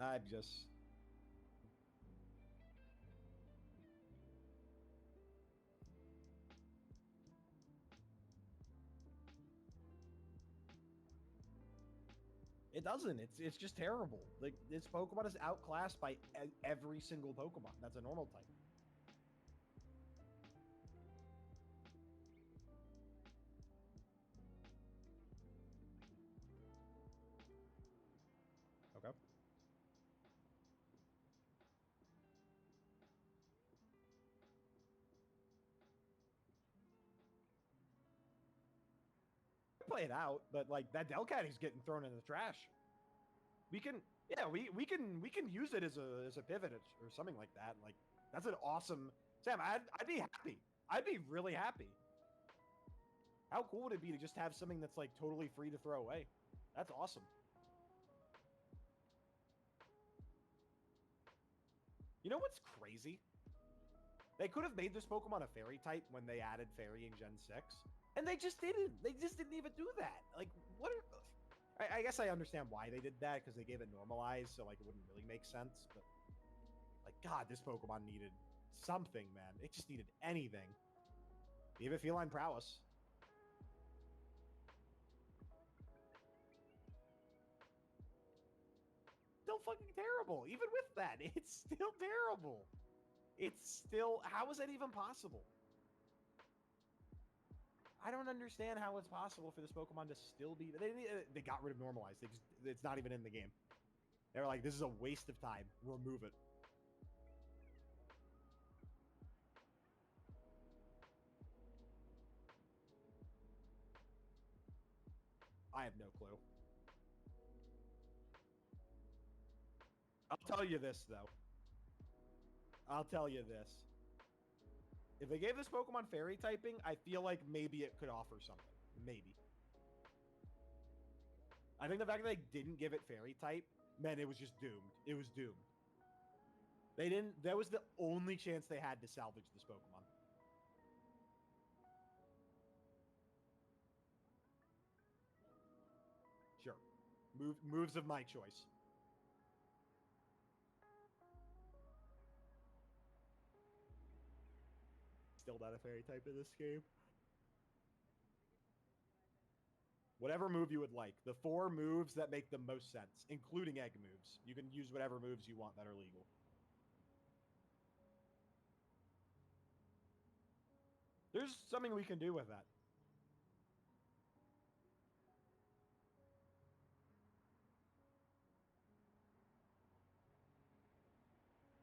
[SPEAKER 1] I'm just... It doesn't. It's just terrible. Like, this Pokemon is outclassed by every single Pokemon. That's a normal type. Okay. Play it out, but like that Delcatty's getting thrown in the trash. We can, yeah, we can use it as a pivot or something like that. Like, that's an awesome Sam. I'd be happy. I'd be really happy. How cool would it be to just have something that's like totally free to throw away? That's awesome. You know what's crazy? They could have made this Pokemon a fairy type when they added fairy in Gen 6. And they just didn't. They just didn't even do that. Like, what are... I guess I understand why they did that, because they gave it normalized, so, like, it wouldn't really make sense. But, like, God, this Pokemon needed something, man. It just needed anything. Gave it feline prowess. still fucking terrible. Even with that, it's still terrible. It's still, how is that even possible? I don't understand how it's possible for this Pokemon to still be. They got rid of Normalize. It's not even in the game. They were like, this is a waste of time. Remove it. I have no clue. I'll tell you this, though. I'll tell you this. If they gave this Pokemon Fairy typing, I feel like maybe it could offer something. Maybe. I think the fact that they didn't give it Fairy type meant it was just doomed. It was doomed. They didn't... That was the only chance they had to salvage this Pokemon. Sure. Moves of my choice. Still not a Fairy type in this game. Whatever move you would like. The 4 moves that make the most sense, including egg moves. You can use whatever moves you want that are legal. There's something we can do with that.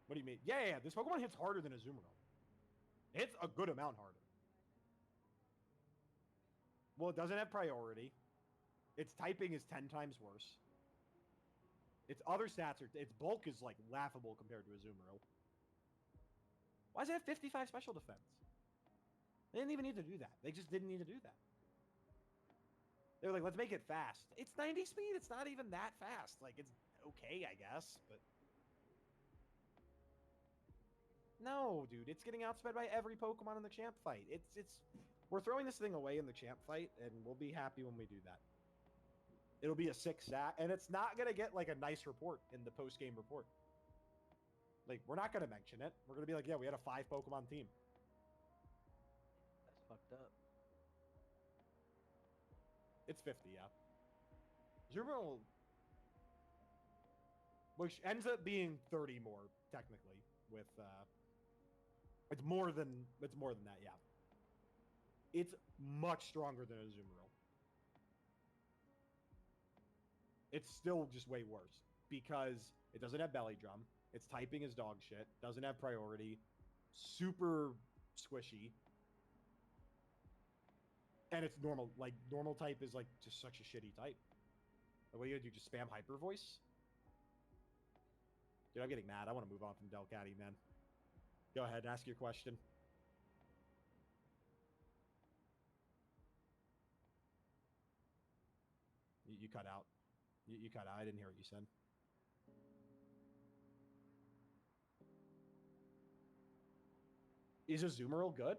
[SPEAKER 1] What do you mean? Yeah, this Pokemon hits harder than a Azumarill. It hits a good amount harder. Well, it doesn't have priority. Its typing is 10 times worse. Its other stats are... Its bulk is, like, laughable compared to a Azumarill. Why does it have 55 special defense? They didn't even need to do that. They just didn't need to do that. They were like, let's make it fast. It's 90 speed. It's not even that fast. Like, it's okay, I guess, but... No, dude. It's getting outsped by every Pokemon in the champ fight. We're throwing this thing away in the champ fight, and we'll be happy when we do that. It'll be a 6 stat, and it's not going to get, like, a nice report in the post-game report. Like, we're not going to mention it. We're going to be like, yeah, we had a 5 Pokemon team.
[SPEAKER 4] That's fucked up.
[SPEAKER 1] It's 50, yeah. Azumarill, which ends up being 30 more, technically, with, it's more than that, yeah. It's much stronger than a Azumarill. It's still just way worse because it doesn't have Belly Drum. Its typing is dog shit. Doesn't have priority. Super squishy. And it's normal. Like, normal type is, like, just such a shitty type. Like, what do you do? Just spam Hyper Voice? Dude, I'm getting mad. I want to move on from Delcatty, man. Go ahead and ask your question. You cut out. You cut out. I didn't hear what you said. Is Azumarill good?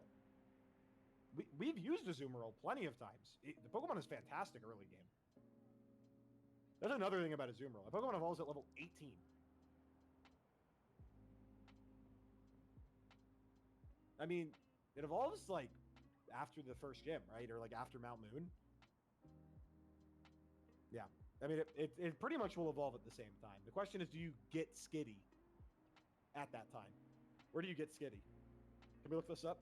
[SPEAKER 1] We've used Azumarill plenty of times. The Pokemon is fantastic early game. There's another thing about Azumarill. A Pokemon evolves at level 18. I mean, it evolves, like, after the first gym, right? Or, like, after Mount Moon. Yeah. I mean, it pretty much will evolve at the same time. The question is, do you get Skitty at that time? Where do you get Skitty? Can we look this up?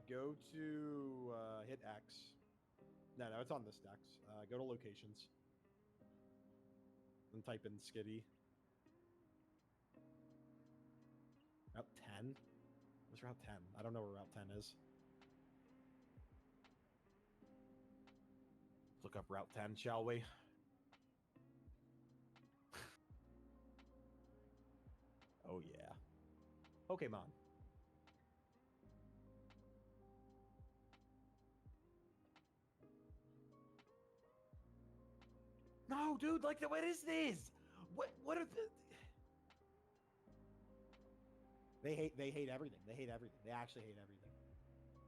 [SPEAKER 1] Go to, hit X. No, it's on this dex. Go to locations. And type in Skitty. Route 10? What's Route 10? I don't know where Route 10 is. Let's look up Route 10, shall we? Oh, yeah. Pokemon. No, dude, like, what is this? What are the... They hate everything. They hate everything. They actually hate everything.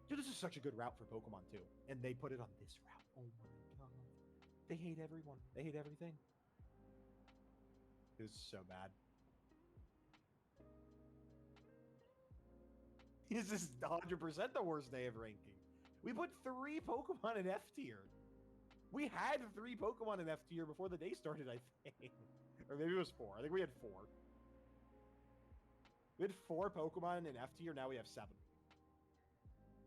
[SPEAKER 1] Dude, this is such a good route for Pokemon, too. And they put it on this route. Oh, my God. They hate everyone. They hate everything. It was so bad. This is 100% the worst day of ranking. We put 3 Pokemon in F tier. We had 3 Pokemon in F tier before the day started, I think. Or maybe it was 4. I think we had 4. We had 4 Pokemon in F tier, now we have 7.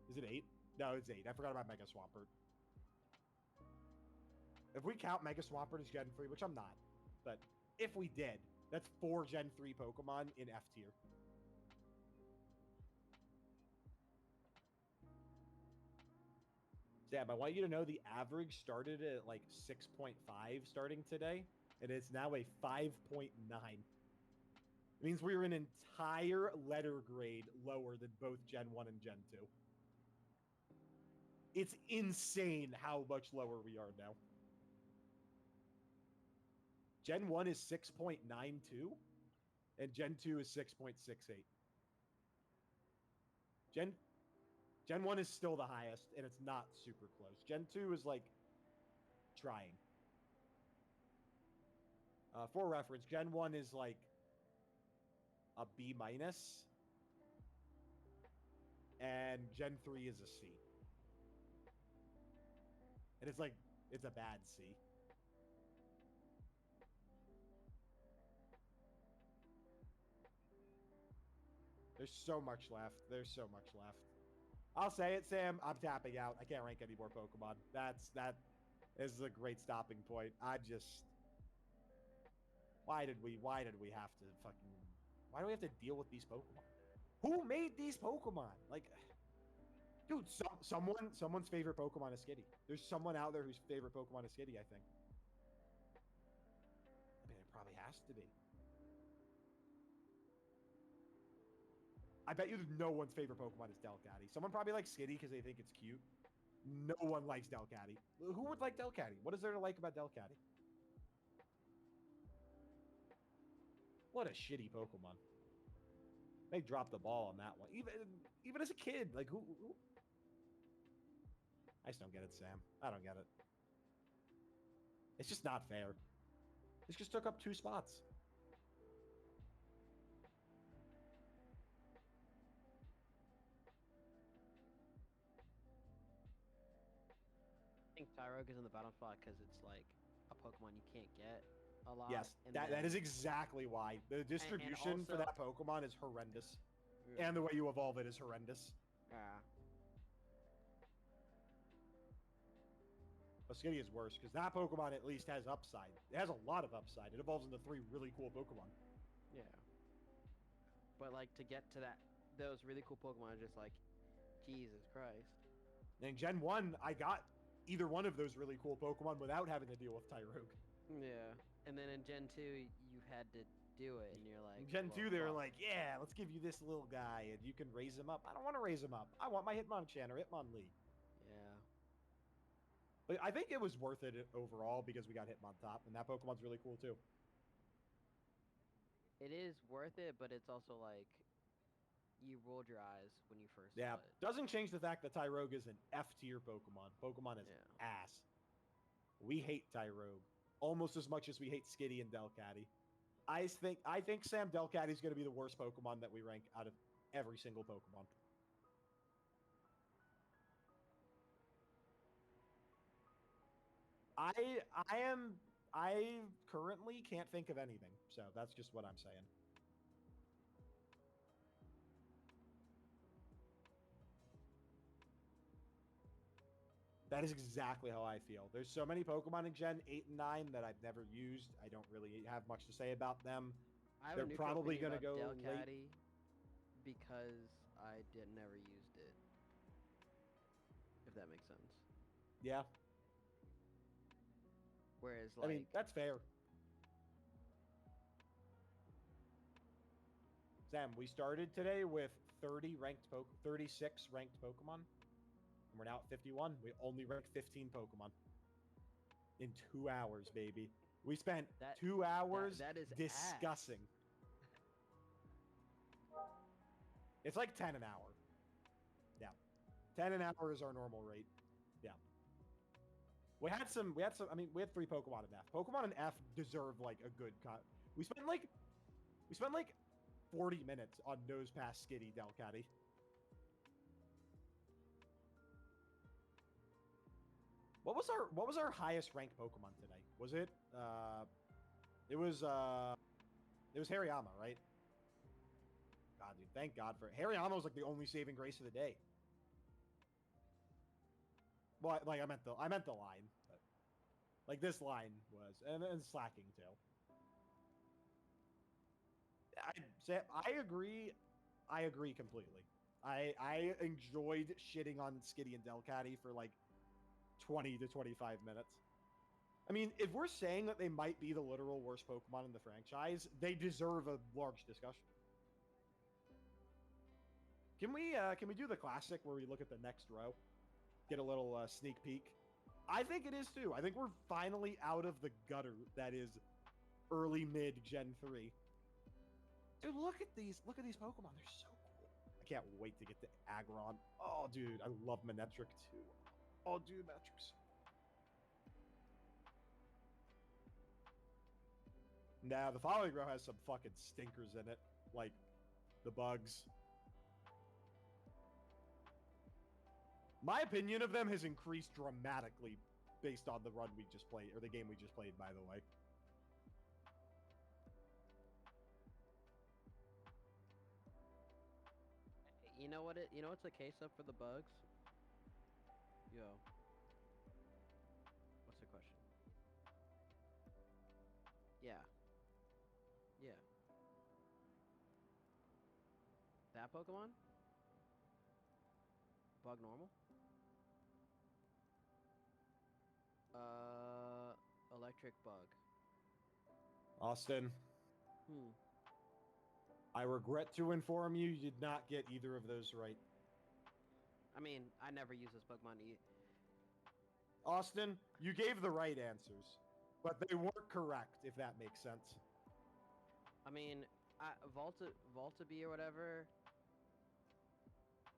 [SPEAKER 1] Is it 8? No, it's 8. I forgot about Mega Swampert. If we count Mega Swampert as Gen 3, which I'm not, but if we did, that's 4 Gen 3 Pokemon in F tier. Sam, I want you to know the average started at like 6.5 starting today, and it's now a 5.9. It means we were an entire letter grade lower than both Gen 1 and Gen 2. It's insane how much lower we are now. Gen 1 is 6.92, and Gen 2 is 6.68. Gen 1 is still the highest, and it's not super close. Gen 2 is, like, trying. For reference, Gen 1 is, like, a B-, and Gen 3 is a C. And it's, like, it's a bad C. There's so much left. There's so much left. I'll say it, Sam. I'm tapping out. I can't rank any more Pokemon. That is a great stopping point. I just... Why did we have to fucking... Why do we have to deal with these Pokemon? Who made these Pokemon? Like... Dude, someone's favorite Pokemon is Skitty. There's someone out there whose favorite Pokemon is Skitty, I think. I mean, it probably has to be. I bet you no one's favorite Pokemon is Delcatty. Someone probably likes Skitty because they think it's cute. No one likes Delcatty. Who would like Delcatty? What is there to like about Delcatty? What a shitty Pokemon. They dropped the ball on that one. Even as a kid, like who? I just don't get it, Sam. I don't get it. It's just not fair. This just took up 2 spots.
[SPEAKER 4] I think Tyrogue is in the bottom spot because it's like a Pokemon you can't get a lot.
[SPEAKER 1] Yes, that is exactly why. The distribution for that Pokemon is horrendous.
[SPEAKER 4] Yeah.
[SPEAKER 1] And the way you evolve it is horrendous.
[SPEAKER 4] Yeah.
[SPEAKER 1] But Skitty is worse, because that Pokemon at least has upside. It has a lot of upside. It evolves into 3 really cool Pokemon.
[SPEAKER 4] Yeah. But like to get to those really cool Pokemon, just like, Jesus Christ.
[SPEAKER 1] In Gen 1, I got either one of those really cool Pokemon without having to deal with Tyrogue.
[SPEAKER 4] Yeah. And then in Gen 2, you had to do it, and you're like...
[SPEAKER 1] In Gen
[SPEAKER 4] well,
[SPEAKER 1] 2, they were like, yeah, let's give you this little guy, and you can raise him up. I don't want to raise him up. I want my Hitmonchan or Hitmonlee.
[SPEAKER 4] Yeah.
[SPEAKER 1] But I think it was worth it overall because we got Hitmontop, and that Pokemon's really cool, too.
[SPEAKER 4] It is worth it, but it's also like... You rolled your eyes when you first saw it.
[SPEAKER 1] Doesn't change the fact that Tyrogue is an F-tier Pokemon. Pokemon is ass. We hate Tyrogue almost as much as we hate Skitty and Delcatty. I think Sam, Delcatty is going to be the worst Pokemon that we rank out of every single Pokemon. I currently can't think of anything, so that's just what I'm saying. That is exactly how I feel. There's so many Pokemon in Gen 8 and 9 that I've never used. I don't really have much to say about them. They're probably going to go
[SPEAKER 4] Delcatty because I never used it. If that makes sense.
[SPEAKER 1] Yeah.
[SPEAKER 4] Whereas, like...
[SPEAKER 1] I mean, that's fair. Sam, we started today with 36 ranked Pokemon. And we're now at 51. We only ranked 15 Pokemon. In 2 hours, baby. We spent 2 hours
[SPEAKER 4] that is
[SPEAKER 1] discussing. It's like 10 an hour. Yeah. 10 an hour is our normal rate. Yeah. We had 3 Pokemon in F. Pokemon in F deserve like a good cut. We spent like 40 minutes on Nose Pass Skitty Delcatty. What was our highest ranked Pokemon today? Was it it was Hariyama, right? God, dude, thank God for it. Hariyama was like the only saving grace of the day. Well, like I meant the line, but like this line was, and slacking too. I agree. I agree completely. I enjoyed shitting on Skitty and Delcatty for like 20 to 25 minutes. I mean, if we're saying that they might be the literal worst Pokemon in the franchise, they deserve a large discussion. Can we do the classic where we look at the next row? Get a little sneak peek? I think it is too. I think we're finally out of the gutter that is early mid Gen 3. Dude, look at these Pokemon. They're so cool. I can't wait to get to Aggron. Oh, dude, I love Manectric too. Oh, dude, Manectric's. Now, the following row has some fucking stinkers in it, like the bugs. My opinion of them has increased dramatically based on the run we just played, or the game we just played, by the way.
[SPEAKER 4] You know what what's the case up for the bugs? Yo. What's the question? Yeah. Yeah. That Pokemon? Bug normal? Electric bug.
[SPEAKER 1] Austin,
[SPEAKER 4] Hmm.
[SPEAKER 1] I regret to inform you, you did not get either of those right.
[SPEAKER 4] I mean, I never use this Pokemon to eat.
[SPEAKER 1] Austin, you gave the right answers, but they weren't correct, if that makes sense.
[SPEAKER 4] I mean, Volta-Bee or whatever.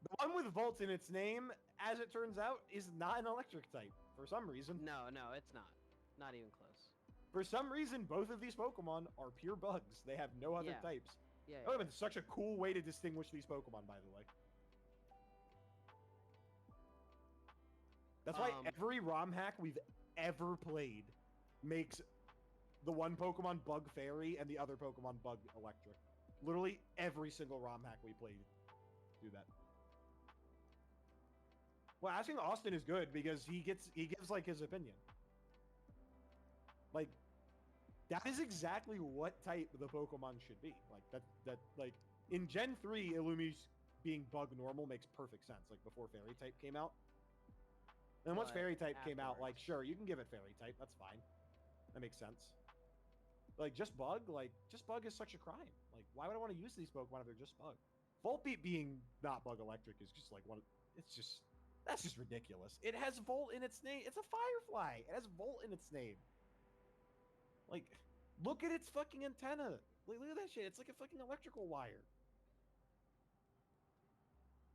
[SPEAKER 1] The one with Volt in its name, as it turns out, is not an electric type, for some reason.
[SPEAKER 4] No, it's not. Not even close.
[SPEAKER 1] For some reason, both of these Pokemon are pure bugs. They have no other
[SPEAKER 4] Yeah.
[SPEAKER 1] types.
[SPEAKER 4] Yeah.
[SPEAKER 1] That would have been such a cool way to distinguish these Pokemon, by the way. That's why every ROM hack we've ever played makes the one Pokemon Bug Fairy and the other Pokemon Bug Electric. Literally every single ROM hack we played do that. Well, asking Austin is good because he gives like his opinion. Like, that is exactly what type the Pokemon should be. Like like in Gen 3, Illumi's being bug normal makes perfect sense. Like before Fairy type came out. And once
[SPEAKER 4] But
[SPEAKER 1] Fairy type came out, like
[SPEAKER 4] afterwards.
[SPEAKER 1] sure, you can give it Fairy type. That's fine. That makes sense. Like just bug is such a crime. Like why would I want to use these Pokemon if they're just bug? Volbeat being not bug electric is just like one. That's just ridiculous. It has Volt in its name. It's a Firefly. It has Volt in its name. Like, look at its fucking antenna. Look at that shit. It's like a fucking electrical wire.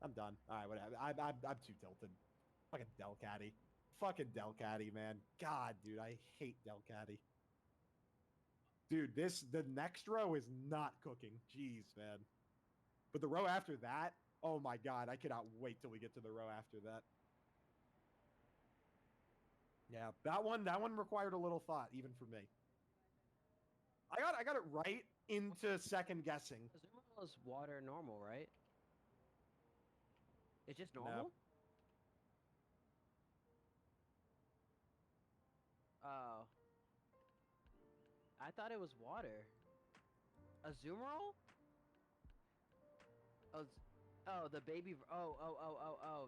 [SPEAKER 1] I'm done. All right, whatever. I'm too tilted. Fucking Delcatty. Fucking Delcatty, man. God, dude, I hate Delcatty. Dude, the next row is not cooking. Jeez, man. But the row after that, oh my god, I cannot wait till we get to the row after that. Yeah, that one required a little thought, even for me. I got it right into second guessing.
[SPEAKER 4] Azumarill is water normal, right? It's just
[SPEAKER 1] No.
[SPEAKER 4] normal? Oh. I thought it was water. Azumarill? Oh, the baby. Oh.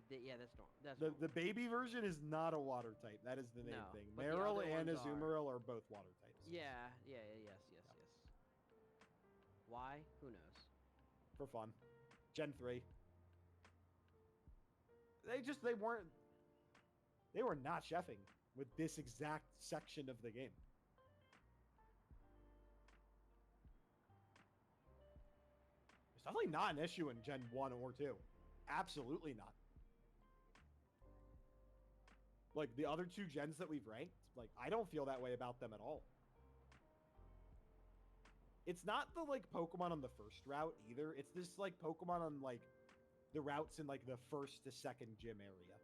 [SPEAKER 4] Yeah, that's normal. That's normal.
[SPEAKER 1] The baby version is not a water type. That is the main
[SPEAKER 4] No,
[SPEAKER 1] thing.
[SPEAKER 4] but the
[SPEAKER 1] Marill
[SPEAKER 4] other
[SPEAKER 1] and
[SPEAKER 4] ones
[SPEAKER 1] Azumarill are both water types.
[SPEAKER 4] Yeah. Yes. Why? Who knows?
[SPEAKER 1] For fun. Gen 3. They were not chefing with this exact section of the game. It's definitely not an issue in Gen 1 or 2. Absolutely not. Like, the other two gens that we've ranked, like, I don't feel that way about them at all. It's not the, like, Pokemon on the first route, either. It's this, like, Pokemon on, like, the routes in, like, the first to second gym area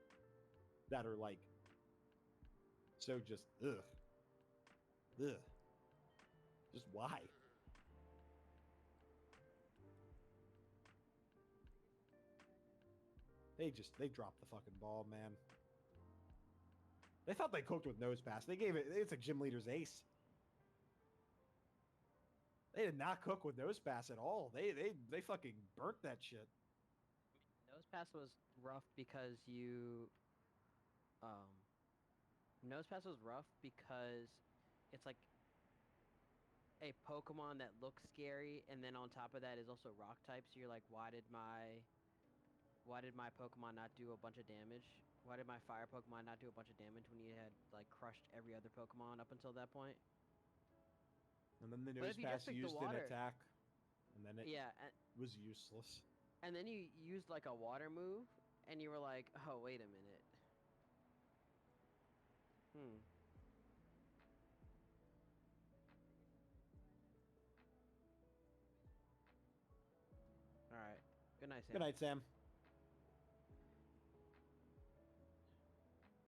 [SPEAKER 1] that are, like, So just ugh. Ugh. Just why? They dropped the fucking ball, man. They thought they cooked with nose pass. They gave it. It's a gym leader's ace. They did not cook with nose pass at all. They fucking burnt that shit.
[SPEAKER 4] Nose pass was rough because um Nose pass was rough because it's like a Pokemon that looks scary, and then on top of that is also rock type. So you're like, why did my Pokemon not do a bunch of damage? Why did my fire Pokemon not do a bunch of damage when you had like crushed every other Pokemon up until that point?
[SPEAKER 1] And then the
[SPEAKER 4] But
[SPEAKER 1] nose
[SPEAKER 4] if you just
[SPEAKER 1] pass
[SPEAKER 4] pick the
[SPEAKER 1] used an
[SPEAKER 4] water-
[SPEAKER 1] attack, and then it
[SPEAKER 4] Yeah,
[SPEAKER 1] was useless.
[SPEAKER 4] and then you used like a water move, and you were like, oh wait a minute. All right. Good night, Sam.
[SPEAKER 1] Good night, Sam.